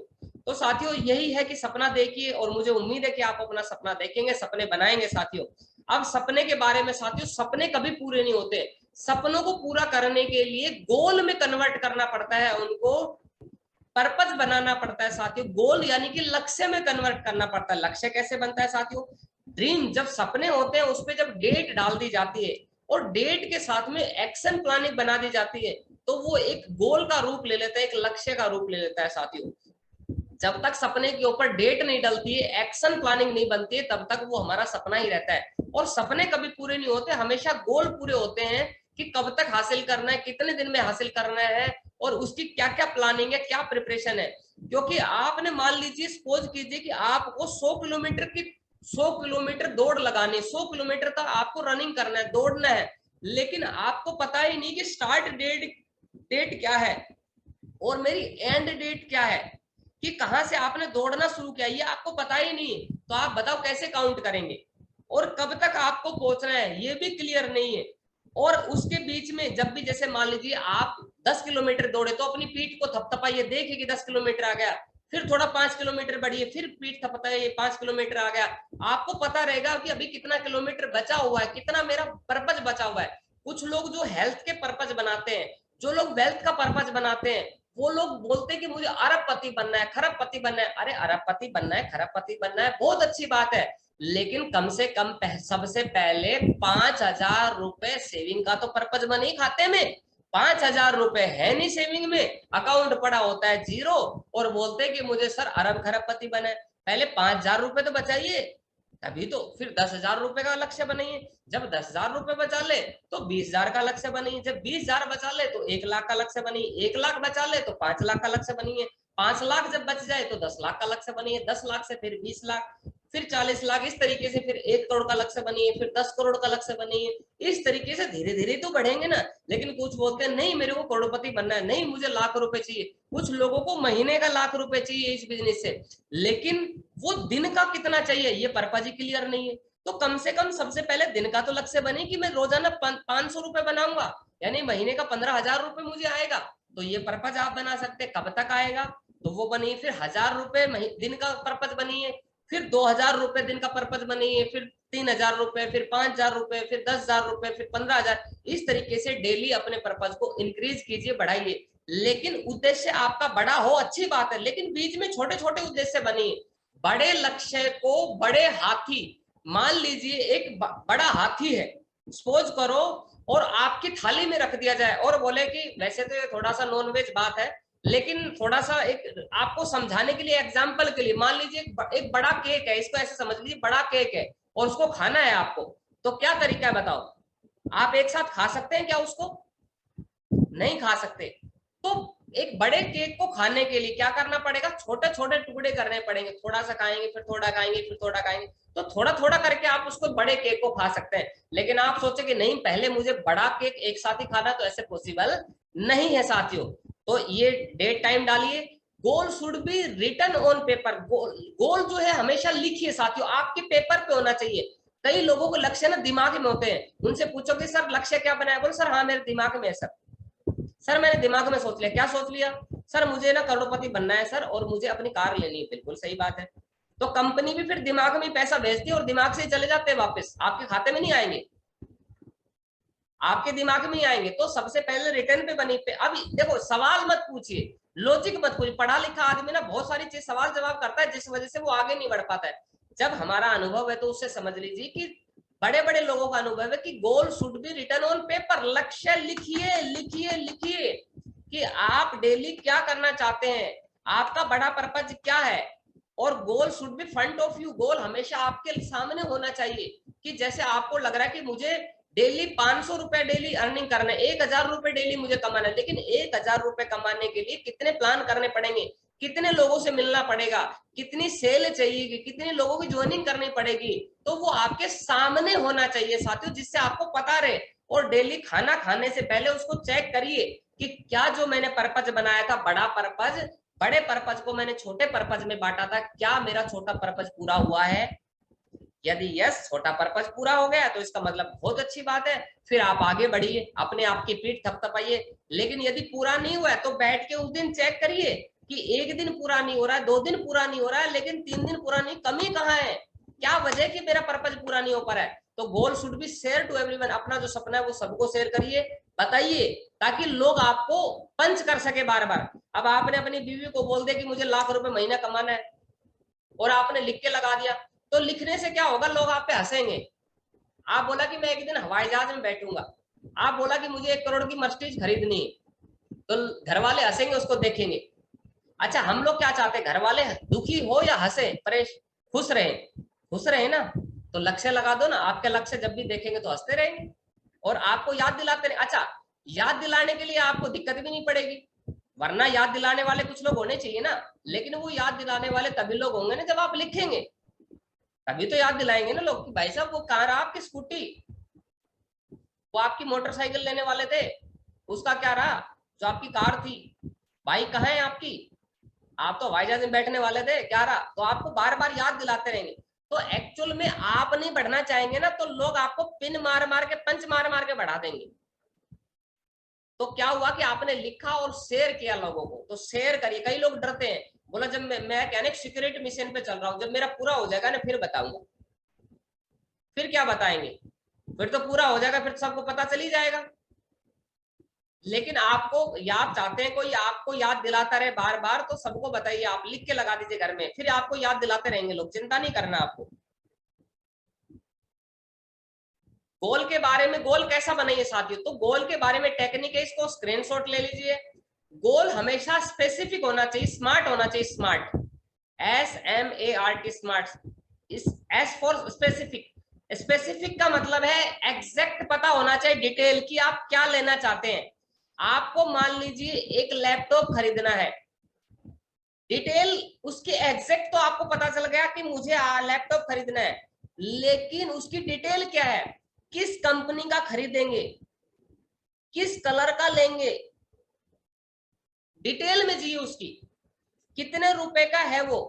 S1: तो साथियों, यही है कि सपना देखिए, और मुझे उम्मीद है कि आप अपना सपना देखेंगे, सपने बनाएंगे साथियों। अब सपने के बारे में साथियों, सपने कभी पूरे नहीं होते। सपनों को पूरा करने के लिए गोल में कन्वर्ट करना पड़ता है, उनको पर्पस बनाना पड़ता है साथियों। गोल यानी कि लक्ष्य में कन्वर्ट करना पड़ता है। लक्ष्य कैसे बनता है साथियों? ड्रीम, जब सपने होते हैं उस पर जब डेट डाल दी जाती है, और डेट के साथ में एक्शन प्लानिंग बना दी जाती है, तो वो एक गोल का रूप ले लेता है, एक लक्ष्य का रूप ले लेता है साथियों। जब तक सपने के ऊपर डेट नहीं डलती है, एक्शन प्लानिंग नहीं बनती है, तब तक वो हमारा सपना ही रहता है। और सपने कभी पूरे नहीं होते, हमेशा गोल पूरे होते हैं कि कब तक हासिल करना है, कितने दिन में हासिल करना है, और उसकी क्या क्या प्लानिंग है, क्या प्रिपरेशन है। क्योंकि आपने मान लीजिए, सपोज कीजिए कि आपको 100 किलोमीटर की 100 किलोमीटर दौड़ लगानी, 100 किलोमीटर तक आपको रनिंग करना है, दौड़ना है, लेकिन आपको पता ही नहीं कि स्टार्ट डेट क्या है और मेरी एंड डेट क्या है, कि कहां से आपने दौड़ना शुरू किया, ये आपको पता ही नहीं है। तो आप बताओ कैसे काउंट करेंगे, और कब तक आपको पहुंचना है ये भी क्लियर नहीं है। और उसके बीच में जब भी, जैसे मान लीजिए आप 10 किलोमीटर दौड़े, तो अपनी पीठ को थपथपाइए, देखिए कि 10 किलोमीटर आ गया, फिर थोड़ा 5 किलोमीटर बढ़िए, फिर पीठ थपथपाइए, 5 किलोमीटर आ गया। आपको पता रहेगा कि अभी कितना किलोमीटर बचा हुआ है, कितना मेरा पर्पज बचा हुआ है। कुछ लोग जो हेल्थ के पर्पज बनाते हैं, जो लोग वेल्थ का पर्पज बनाते हैं, वो लोग बोलते हैं कि मुझे अरबपति बनना है, खरबपति बनना है। अरे अरबपति बनना है, खरबपति बनना है, बहुत अच्छी बात है, लेकिन कम से कम सबसे पहले 5,000 रुपए सेविंग का तो पर्पज बने खाते में। 5,000 रुपए है नहीं सेविंग में, अकाउंट पड़ा होता है जीरो, और बोलते हैं कि मुझे सर अरब खरबपति बना है। पहले 5,000 रुपए तो बचाइए, तभी तो फिर 10,000 रुपए का लक्ष्य बनाइए। जब 10,000 रुपए बचा ले तो 20,000 का लक्ष्य बनाइए, जब 20,000 बचा ले तो 1 लाख का लक्ष्य बनाइए, 1 लाख बचा ले तो 5 लाख का लक्ष्य बनाइए, 5 लाख जब बच जाए तो 10 लाख का लक्ष्य बनाइए, 10 लाख से फिर 20 लाख, फिर 40 लाख, इस तरीके से फिर 1 करोड़ का लक्ष्य बनाइए, फिर 10 करोड़ का लक्ष्य बनाइए। इस तरीके से धीरे धीरे तो बढ़ेंगे ना। लेकिन कुछ बोलते हैं नहीं मेरे को करोड़पति बनना है, नहीं मुझे लाख रुपए चाहिए, कुछ लोगों को महीने का लाख रुपए चाहिए इस बिजनेस से, लेकिन वो दिन का कितना चाहिए ये पर्पज ही क्लियर नहीं है। तो कम से कम सबसे पहले दिन का तो लक्ष्य बने कि मैं रोजाना 500 रुपए बनाऊंगा, यानी महीने का 15,000 रुपए मुझे आएगा, तो ये पर्पज आप बना सकते हैं। कब तक आएगा तो वो बनिए, फिर 1,000 रुपए दिन का पर्पज बनिए, फिर 2,000 रुपए दिन का पर्पज बनिए, फिर 3,000 रुपए, फिर 5,000 रुपए, फिर 10,000 रुपए, फिर 15,000। इस तरीके से डेली अपने पर्पज को इंक्रीज कीजिए, बढ़ाइए। लेकिन उद्देश्य आपका बड़ा हो अच्छी बात है, लेकिन बीच में छोटे छोटे उद्देश्य बनिए। बड़े लक्ष्य को बड़े हाथी, मान लीजिए एक बड़ा हाथी है सपोज करो, और आपकी थाली में रख दिया जाए और बोले कि वैसे तो ये थोड़ा सा नॉनवेज बात है, लेकिन थोड़ा सा एक आपको समझाने के लिए, एग्जाम्पल के लिए, मान लीजिए एक बड़ा केक है, इसको ऐसे समझ लीजिए बड़ा केक है और उसको खाना है आपको, तो क्या तरीका है बताओ? आप एक साथ खा सकते हैं क्या उसको? नहीं खा सकते। तो एक बड़े केक को खाने के लिए क्या करना पड़ेगा? छोटे छोटे टुकड़े करने पड़ेंगे, थोड़ा सा खाएंगे, फिर थोड़ा खाएंगे, फिर थोड़ा खाएंगे, तो थोड़ा थोड़ा करके आप उसको बड़े केक को खा सकते हैं। लेकिन आप सोचे कि नहीं पहले मुझे बड़ा केक एक साथ ही खाना, तो ऐसे पॉसिबल नहीं है साथियों। तो ये डेट टाइम डालिए, goal should be written on paper. Goal जो है हमेशा लिखिए साथियों, आपके पेपर पे होना चाहिए। कई लोगों को लक्ष्य ना दिमाग में होते हैं, उनसे पूछो कि सर लक्ष्य क्या बनाया, बोल सर हाँ मेरे दिमाग में है सर, सर मैंने दिमाग में सोच लिया। क्या सोच लिया? सर मुझे ना करोड़पति बनना है सर, और मुझे अपनी कार लेनी है। बिल्कुल सही बात है। तो कंपनी भी फिर दिमाग में पैसा भेजती है और दिमाग से चले जाते हैं वापस, आपके खाते में नहीं आएंगे, आपके दिमाग में ही आएंगे। तो सबसे पहले रिटर्न पे बनी पे। अब देखो सवाल मत पूछिए, लॉजिक मत पूछिए। पढ़ा लिखा आदमी ना बहुत सारी चीज सवाल जवाब करता है, जिस वजह से वो आगे नहीं बढ़ पाता है। जब हमारा अनुभव है तो उससे समझ लीजिए कि बड़े बड़े लोगों का अनुभव है कि goal should be written on paper. लक्ष्य लिखिए लिखिए लिखिए कि आप डेली क्या करना चाहते हैं, आपका बड़ा पर्पज क्या है, और goal should be front of you. Goal हमेशा आपके सामने होना चाहिए, कि जैसे आपको लग रहा है कि मुझे डेली 500 रुपए डेली अर्निंग करना है, 1,000 रुपए डेली मुझे कमाना है, लेकिन 1,000 रुपए कमाने के लिए कितने प्लान करने पड़ेंगे, कितने लोगों से मिलना पड़ेगा, कितनी सेल चाहिए, कितने लोगों की ज्वाइनिंग करनी पड़ेगी, तो वो आपके सामने होना चाहिए साथियों, जिससे आपको पता रहे। और डेली खाना खाने से पहले उसको चेक करिए कि क्या जो मैंने पर्पज बनाया था, बड़ा पर्पज, बड़े पर्पज को मैंने छोटे पर्पज में बांटा था, क्या मेरा छोटा पर्पज पूरा हुआ है? यदि यस छोटा पर्पज पूरा हो गया तो इसका मतलब बहुत अच्छी बात है, फिर आप आगे बढ़िए, अपने आप की पीठ थपथपाइए। लेकिन यदि पूरा नहीं हुआ है तो बैठ के उस दिन चेक करिए कि एक दिन पूरा नहीं हो रहा है, 2 दिन पूरा नहीं हो रहा है, लेकिन 3 दिन पूरा नहीं, कमी कहाँ है, क्या वजह कि मेरा पर्पज पूरा नहीं हो पा रहा है। तो goal should be share to everyone. अपना जो सपना है वो सबको शेयर करिए, बताइए, ताकि लोग आपको पंच कर सके बार बार। अब आपने अपनी बीवी को बोल दिया कि मुझे लाख रुपए महीना कमाना है, और आपने लिख के लगा दिया, तो लिखने से क्या होगा, लोग आप पे हंसेंगे। आप बोला कि मैं एक दिन हवाई जहाज में बैठूंगा, आप बोला कि मुझे 1 करोड़ की मर्सिडीज खरीदनी है, तो घर वाले हंसेंगे, उसको देखेंगे। अच्छा हम लोग क्या चाहते हैं, घर वाले दुखी हो या हंसे, परेश, खुश रहे, खुश रहे ना। तो लक्ष्य लगा दो ना, आपके लक्ष्य जब भी देखेंगे तो हंसते रहेंगे, और आपको याद दिलाते रहे। अच्छा याद दिलाने के लिए आपको दिक्कत भी नहीं पड़ेगी, वरना याद दिलाने वाले कुछ लोग होने चाहिए ना, लेकिन वो याद दिलाने वाले तभी लोग होंगे ना जब आप लिखेंगे, तभी तो याद दिलाएंगे ना लोग कि भाई साहब वो कहाँ रहा आपकी स्कूटी, वो आपकी मोटरसाइकिल लेने वाले थे, उसका क्या रहा, जो आपकी कार थी, बाइक कहाँ है आपकी, आप तो हवाई जहाज में बैठने वाले थे, क्या रहा। तो आपको बार बार याद दिलाते रहेंगे। तो एक्चुअल में आप नहीं बढ़ना चाहेंगे ना, तो लोग आपको पिन मार मार के, पंच मार मार के बढ़ा देंगे। तो क्या हुआ कि आपने लिखा और शेयर किया लोगों को, तो शेयर करिए। कई लोग डरते हैं, बोला जब मैं कहने सिक्योरिटी मिशन पे चल रहा हूं, जब मेरा पूरा हो जाएगा ना फिर बताऊंगा। फिर क्या बताएंगे, फिर तो पूरा हो जाएगा, फिर सबको पता चल ही जाएगा। लेकिन आपको याद चाहते हैं, कोई आपको याद दिलाता रहे बार बार, तो सबको बताइए, आप लिख के लगा दीजिए घर में, फिर आपको याद दिलाते रहेंगे लोग, चिंता नहीं करना आपको। गोल के बारे में, गोल कैसा बनाइए साथियों, तो गोल के बारे में टेक्निक है, इसको स्क्रीनशॉट ले लीजिए। गोल हमेशा स्पेसिफिक होना चाहिए, स्मार्ट होना चाहिए, स्मार्ट, SMART, स्मार्ट। इस एस फॉर स्पेसिफिक, स्पेसिफिक का मतलब है एग्जैक्ट पता होना चाहिए, डिटेल की आप क्या लेना चाहते हैं। आपको मान लीजिए एक लैपटॉप खरीदना है, डिटेल उसकी एग्जैक्ट तो आपको पता चल गया कि मुझे लैपटॉप खरीदना है, लेकिन उसकी डिटेल क्या है, किस कंपनी का खरीदेंगे, किस कलर का लेंगे, डिटेल में जी उसकी, कितने रुपए का है वो,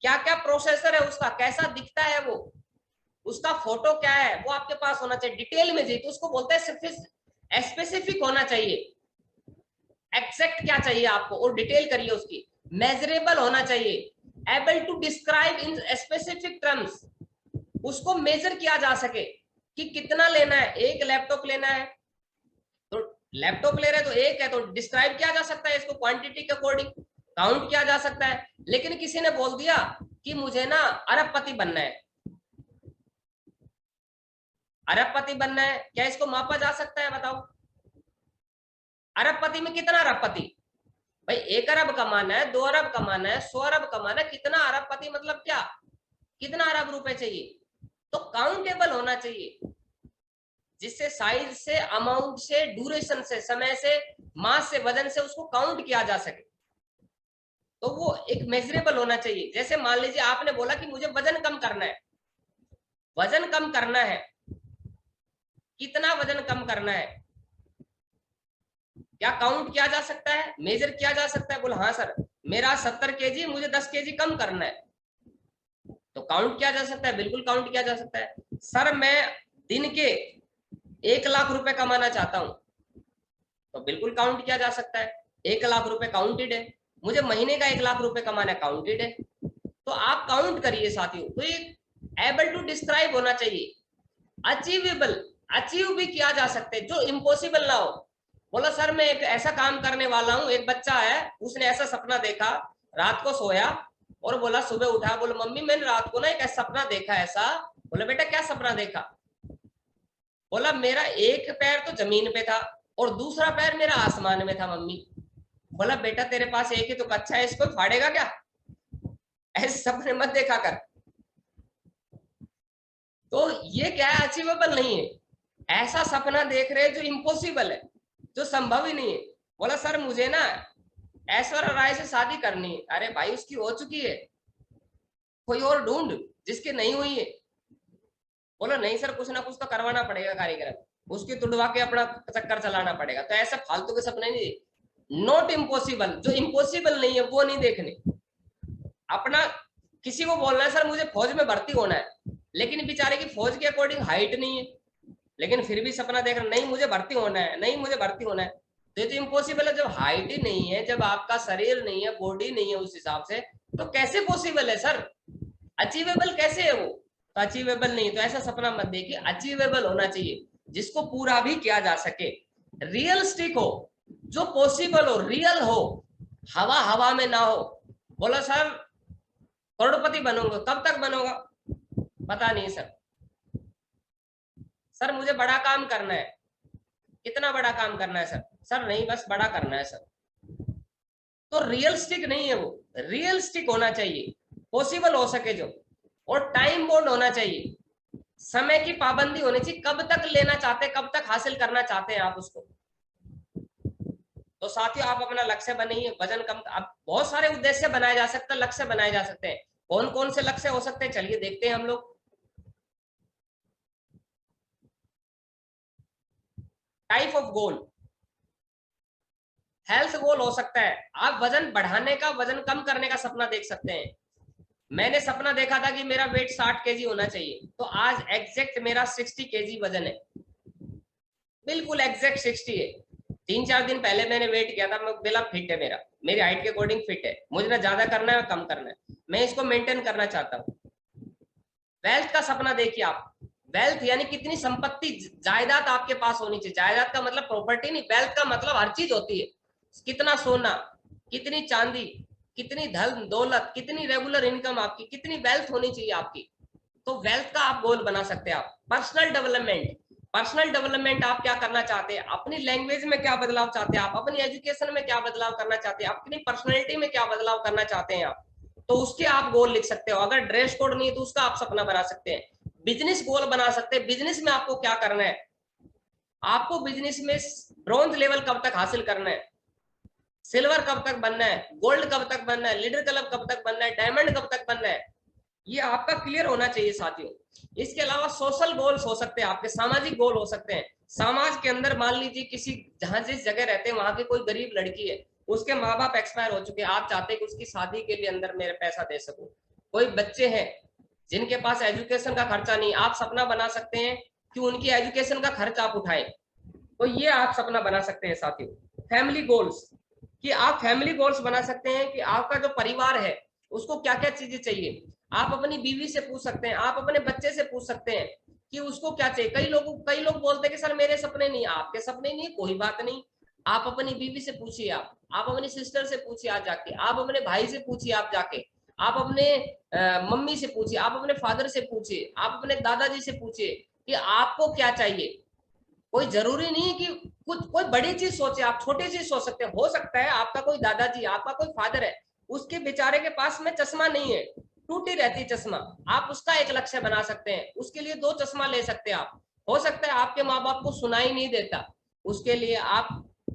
S1: क्या क्या प्रोसेसर है उसका, कैसा दिखता है वो, उसका फोटो क्या है, वो आपके पास होना चाहिए डिटेल में जी। तो उसको बोलते हैं सिर्फ स्पेसिफिक होना चाहिए, एग्जैक्ट क्या चाहिए आपको, और डिटेल करिए उसकी। मेजरेबल होना चाहिए, able to describe in specific terms, उसको मेजर किया जा सके कि कितना लेना है, एक लैपटॉप लेना है, तो लैपटॉप ले रहे तो एक है, तो डिस्क्राइब किया जा सकता है इसको क्वांटिटी के अकॉर्डिंग, काउंट किया जा सकता है। लेकिन किसी ने बोल दिया कि मुझे ना अरबपति बनना है, अरबपति बनना है, क्या इसको मापा जा सकता है बताओ, अरबपति में कितना अरबपति, भाई 1 अरब कमाना है, 2 अरब कमाना है, 100 अरब कमाना है, कितना अरबपति मतलब क्या, कितना अरब रुपए चाहिए। तो काउंटेबल होना चाहिए, जिससे साइज से, अमाउंट से, ड्यूरेशन से, समय से, मास से, वजन से उसको काउंट किया जा सके। तो वो एक मेजरेबल होना चाहिए। जैसे मान लीजिए आपने बोला कि मुझे वजन कम करना है, वजन कम करना है, कितना वजन कम करना है, क्या काउंट किया जा सकता है, मेजर किया जा सकता है। बोला हाँ सर मेरा 70 kg, मुझे 10 kg कम करना है, तो काउंट किया जा सकता है, बिल्कुल काउंट किया जा सकता है। सर मैं दिन के 1 लाख रुपए कमाना चाहता हूं, तो बिल्कुल काउंट किया जा सकता है, 1 लाख रुपए काउंटेड है। मुझे महीने का 1 लाख रुपए कमाना काउंटेड है। तो आप काउंट करिए साथियों। तो ये एबल टू डिस्क्राइब होना चाहिए, अचीवेबल, अचीव भी किया जा सकते हैं, जो इम्पॉसिबल ना हो। बोला सर मैं एक ऐसा काम करने वाला हूँ, एक बच्चा है उसने ऐसा सपना देखा, रात को सोया और बोला सुबह उठा, बोला मम्मी मैंने रात को ना एक सपना देखा ऐसा। बोला बेटा क्या सपना देखा, बोला मेरा एक पैर तो जमीन पे था और दूसरा पैर मेरा आसमान में था मम्मी। बोला बेटा तेरे पास एक ही तो कच्चा है, इसको फाड़ेगा क्या, ऐसे सपने मत देखा कर। तो ये क्या है, अचीवेबल नहीं है, ऐसा सपना देख रहे हैं जो इम्पॉसिबल है, जो संभव ही नहीं है। बोला सर मुझे ना ऐश्वर्या राय से शादी करनी है। अरे भाई उसकी हो चुकी है, कोई और ढूंढ जिसकी नहीं हुई है। बोला नहीं सर कुछ ना कुछ तो करवाना पड़ेगा कार्यक्रम, उसकी तुड़वा के अपना चक्कर चलाना पड़ेगा। तो ऐसा फालतू के सपने नहीं, नॉट इम्पॉसिबल, जो इम्पॉसिबल नहीं है वो नहीं देखने। अपना किसी को बोलना है सर मुझे फौज में भर्ती होना है, लेकिन बेचारे की फौज के अकॉर्डिंग हाइट नहीं है, लेकिन फिर भी सपना देख रहा नहीं मुझे भर्ती होना है, नहीं मुझे भर्ती होना है। तो ये तो इम्पॉसिबल है, जब हाइट ही नहीं है, जब आपका शरीर नहीं है, बॉडी नहीं है उस हिसाब से, तो कैसे पॉसिबल है सर, अचीवेबल कैसे है वो। तो अचीवेबल नहीं, तो ऐसा सपना मत देखिए, अचीवेबल होना चाहिए जिसको पूरा भी किया जा सके, रियलिस्टिक हो, जो पॉसिबल हो, रियल हो, हवा हवा में ना हो। बोला सर करोड़पति बनूंगा, कब तक बनूंगा, पता नहीं सर। सर मुझे बड़ा काम करना है, कितना बड़ा काम करना है सर, सर नहीं बस बड़ा करना है सर। तो रियलिस्टिक नहीं है वो, रियलिस्टिक होना चाहिए, पॉसिबल हो सके जो, और टाइम बाउंड होना चाहिए, समय की पाबंदी होनी चाहिए, कब तक लेना चाहते हैं, कब तक हासिल करना चाहते हैं आप उसको। तो साथियों आप अपना लक्ष्य बनाइए, वजन कम, अब बहुत सारे उद्देश्य बनाए जा सकते हैं, लक्ष्य बनाए जा सकते हैं। कौन कौन से लक्ष्य हो सकते हैं, चलिए देखते हैं हम लोग। टाइप ऑफ गोल, हेल्थ गोल हो सकता है, आप वजन बढ़ाने का, वजन कम करने का सपना देख सकते हैं। मैंने सपना देखा था कि मेरा वेट 60 केजी होना चाहिए, तो आज एग्जैक्ट मेरा 60 केजी वजन है, बिल्कुल एग्जैक्ट 60 है। 3-4 दिन पहले मैंने वेट किया था, मैं बिल्कुल फिट है, मेरा मेरी हाइट के अकॉर्डिंग फिट है, मुझे ना ज्यादा करना है कम करना है, मैं इसको मेंटेन करना चाहता हूँ। वेल्थ का सपना देखिए आप, वेल्थ यानी कितनी संपत्ति, जायदाद आपके पास होनी चाहिए। जायदाद का मतलब प्रॉपर्टी नहीं, वेल्थ का मतलब हर चीज होती है, कितना सोना, कितनी चांदी, कितनी धन दौलत, कितनी रेगुलर इनकम आपकी, कितनी वेल्थ होनी चाहिए आपकी। तो वेल्थ का आप गोल बना सकते हैं। आप पर्सनल डेवलपमेंट, पर्सनल डेवलपमेंट आप क्या करना चाहते हैं, अपनी लैंग्वेज में क्या बदलाव चाहते हैं आप, अपनी एजुकेशन में क्या बदलाव करना चाहते हैं, अपनी पर्सनैलिटी में क्या बदलाव करना चाहते हैं आप, तो उसके आप गोल लिख सकते हो। अगर ड्रेस कोड नहीं है तो उसका आप सपना बना सकते हैं। बिजनेस गोल बना सकते हैं, बिजनेस में आपको क्या करना है, आपको बिजनेस में ब्रॉन्ज लेवल कब तक हासिल करना है, सिल्वर कब तक बनना है, गोल्ड कब तक बनना है, लीडर क्लब कब तक बनना है, डायमंड कब तक बनना है, ये आपका क्लियर होना चाहिए साथियों। इसके अलावा सोशल गोल्स हो सकते हैं आपके, सामाजिक गोल हो सकते हैं। समाज के अंदर मान लीजिए किसी, जहां जिस जगह रहते हैं वहां की कोई गरीब लड़की है, उसके माँ बाप एक्सपायर हो चुके हैं, आप चाहते हैं कि उसकी शादी के लिए अंदर मेरे पैसा दे सकूं। कोई बच्चे हैं जिनके पास एजुकेशन का खर्चा नहीं, आप सपना बना सकते हैं कि उनकी एजुकेशन का खर्च आप उठाएं, तो ये आप सपना बना सकते हैं साथियों। फैमिली गोल्स, कि आप फैमिली गोल्स बना सकते हैं कि आपका जो परिवार है उसको क्या क्या चीजें चाहिए। आप अपनी बीवी से पूछ सकते हैं, आप अपने बच्चे से पूछ सकते हैं कि उसको क्या चाहिए। कई लोग बोलते हैं कि सर मेरे सपने नहीं, आपके सपने नहीं है, कोई बात नहीं, आप अपनी बीवी से पूछिए, आप अपनी सिस्टर से पूछिए आज जाके, आप अपने भाई से पूछिए आप जाके, आप अपने मम्मी से पूछिए, आप अपने फादर से पूछिए, आप अपने दादाजी से पूछिए कि आपको क्या चाहिए। कोई जरूरी नहीं है कि कुछ कोई बड़ी चीज सोचे, आप छोटी चीज सोच सकते हैं। हो सकता है आपका कोई दादाजी, आपका कोई फादर है, उसके बेचारे के पास में चश्मा नहीं है, टूटी रहती चश्मा, आप उसका एक लक्ष्य बना सकते हैं, उसके लिए 2 चश्मा ले सकते हैं आप। हो सकता है आपके माँ बाप को सुनाई नहीं देता, उसके लिए आप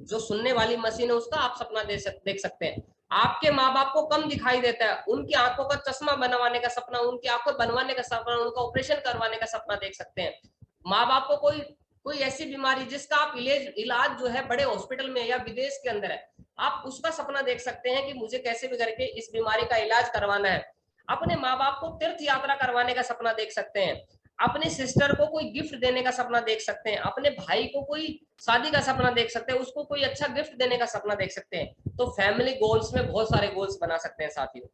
S1: जो सुनने वाली मशीन है उसका आप सपना देख सकते हैं। आपके माँ बाप को कम दिखाई देता है, उनकी आंखों का चश्मा बनवाने का सपना, उनकी आंखों बनवाने का सपना, उनका ऑपरेशन करवाने का सपना देख सकते हैं। माँ बाप को कोई कोई ऐसी बीमारी जिसका आप इलाज जो है बड़े हॉस्पिटल में या विदेश के अंदर है, आप उसका सपना देख सकते हैं कि मुझे कैसे भी करके इस बीमारी का इलाज करवाना है। अपने माँ बाप को तीर्थ यात्रा करवाने का सपना देख सकते हैं, अपने सिस्टर को कोई गिफ्ट देने का सपना देख सकते हैं, अपने भाई को कोई शादी का सपना देख सकते हैं, उसको कोई अच्छा गिफ्ट देने का सपना देख सकते हैं। तो फैमिली गोल्स में बहुत सारे गोल्स बना सकते हैं साथियों।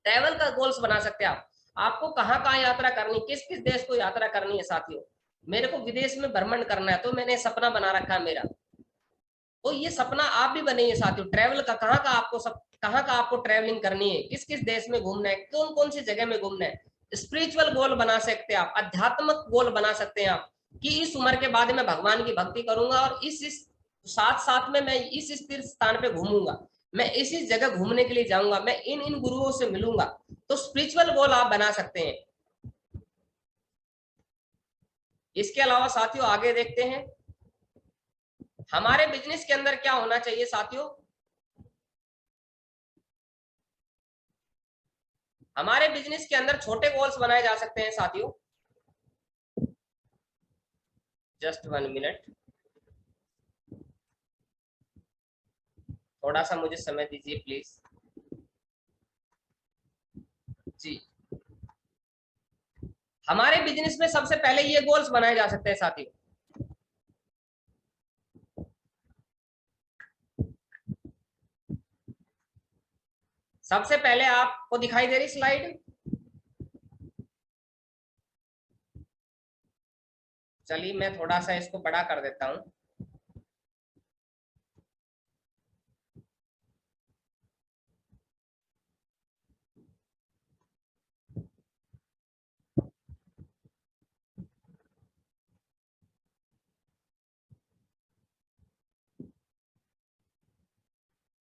S1: ट्रैवल का गोल्स बना सकते हैं आप, आपको कहाँ कहाँ यात्रा करनी, किस किस देश को यात्रा करनी है साथियों। मेरे को विदेश में भ्रमण करना है, तो मैंने सपना बना रखा है मेरा, तो ये सपना आप भी बनाइए साथियों। ट्रैवल का कहाँ का आपको ट्रैवलिंग करनी है, किस किस देश में घूमना है, कौन कौन सी जगह में घूमना है। स्पिरिचुअल गोल बना सकते हैं आप, आध्यात्मिक गोल बना सकते हैं आप, कि इस उम्र के बाद में भगवान की भक्ति करूंगा और इस साथ साथ में मैं इस तीर्थ स्थान पे घूमूंगा, मैं इस जगह घूमने के लिए जाऊंगा, मैं इन इन गुरुओं से मिलूंगा। तो स्पिरिचुअल गोल आप बना सकते हैं। इसके अलावा साथियों आगे देखते हैं, हमारे बिजनेस के अंदर क्या होना चाहिए साथियों। हमारे बिजनेस के अंदर छोटे गोल्स बनाए जा सकते हैं साथियों। जस्ट 1 मिनट, थोड़ा सा मुझे समय दीजिए प्लीज जी। हमारे बिजनेस में सबसे पहले ये गोल्स बनाए जा सकते हैं साथियों। सबसे पहले आपको दिखाई दे रही स्लाइड, चलिए मैं थोड़ा सा इसको बड़ा कर देता हूं।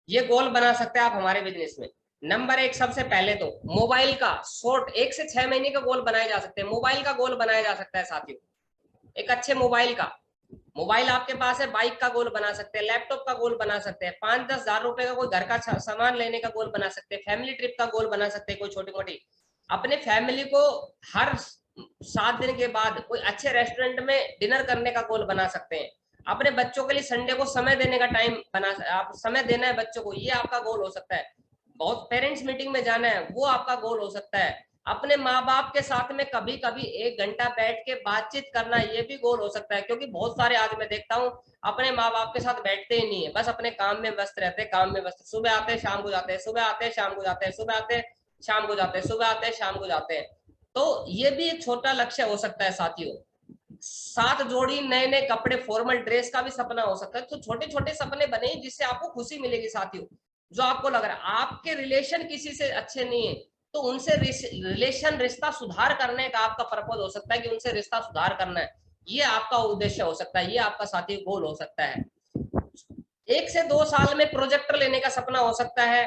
S1: ये गोल बना सकते हैं आप हमारे बिजनेस में। नंबर 1, सबसे पहले तो मोबाइल का शॉर्ट 1 से 6 महीने का गोल बनाया जा सकते हैं, मोबाइल का गोल बनाया जा सकता है साथियों, एक अच्छे मोबाइल का। मोबाइल आपके पास है, बाइक का गोल बना सकते हैं, लैपटॉप का गोल बना सकते हैं, 5-10 हजार रुपए का कोई घर का सामान लेने का गोल बना सकते हैं, फैमिली ट्रिप का गोल बना सकते हैं, कोई छोटी मोटी। अपने फैमिली को हर 7 दिन के बाद कोई अच्छे रेस्टोरेंट में डिनर करने का गोल बना सकते हैं। अपने बच्चों के लिए संडे को समय देने का टाइम बना, आप समय देना है बच्चों को, ये आपका गोल हो सकता है। बहुत पेरेंट्स मीटिंग में जाना है, वो आपका गोल हो सकता है। अपने माँ बाप के साथ में कभी कभी 1 घंटा बैठ के बातचीत करना, ये भी गोल हो सकता है। क्योंकि बहुत सारे आज मैं देखता हूँ अपने माँ बाप के साथ बैठते ही नहीं है, बस अपने काम में व्यस्त रहते हैं, काम में व्यस्त, सुबह आते हैं शाम को जाते हैं, सुबह आते हैं शाम को जाते हैं, सुबह आते हैं शाम को जाते हैं, सुबह आते हैं शाम को जाते हैं। तो ये भी एक छोटा लक्ष्य हो सकता है साथियों। 7 जोड़ी नए नए कपड़े, फॉर्मल ड्रेस का भी सपना हो सकता है। तो छोटे छोटे सपने बने जिससे आपको खुशी मिलेगी साथियों। जो आपको लग रहा है आपके रिलेशन किसी से अच्छे नहीं है, तो उनसे रिलेशन, रिश्ता सुधार करने का आपका पर्पज हो सकता है कि उनसे रिश्ता सुधार करना है। ये आपका उद्देश्य हो सकता है, ये आपका साथी गोल हो सकता है। 1 से 2 साल में प्रोजेक्टर लेने का सपना हो सकता है।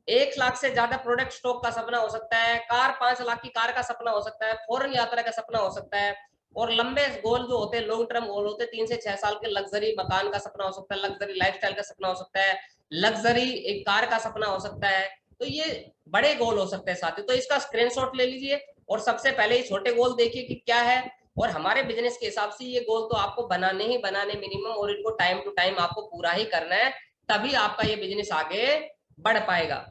S1: 1 लाख से ज्यादा प्रोडक्ट स्टॉक का सपना हो सकता है। कार, 5 लाख की कार का सपना हो सकता है। फॉरेन यात्रा का सपना हो सकता है। और लंबे गोल जो होते हैं, लॉन्ग टर्म गोल होते हैं, 3 से 6 साल के, लग्जरी मकान का सपना हो सकता है, लग्जरी लाइफस्टाइल का सपना हो सकता है, लग्जरी एक कार का सपना हो सकता है। तो ये बड़े गोल हो सकते हैं साथियों। तो इसका स्क्रीनशॉट ले लीजिए और सबसे पहले ये छोटे गोल देखिए कि क्या है। और हमारे बिजनेस के हिसाब से ये गोल तो आपको बनाने ही बनाने मिनिमम, और इनको टाइम टू टाइम आपको पूरा ही करना है, तभी आपका ये बिजनेस आगे बढ़ पाएगा।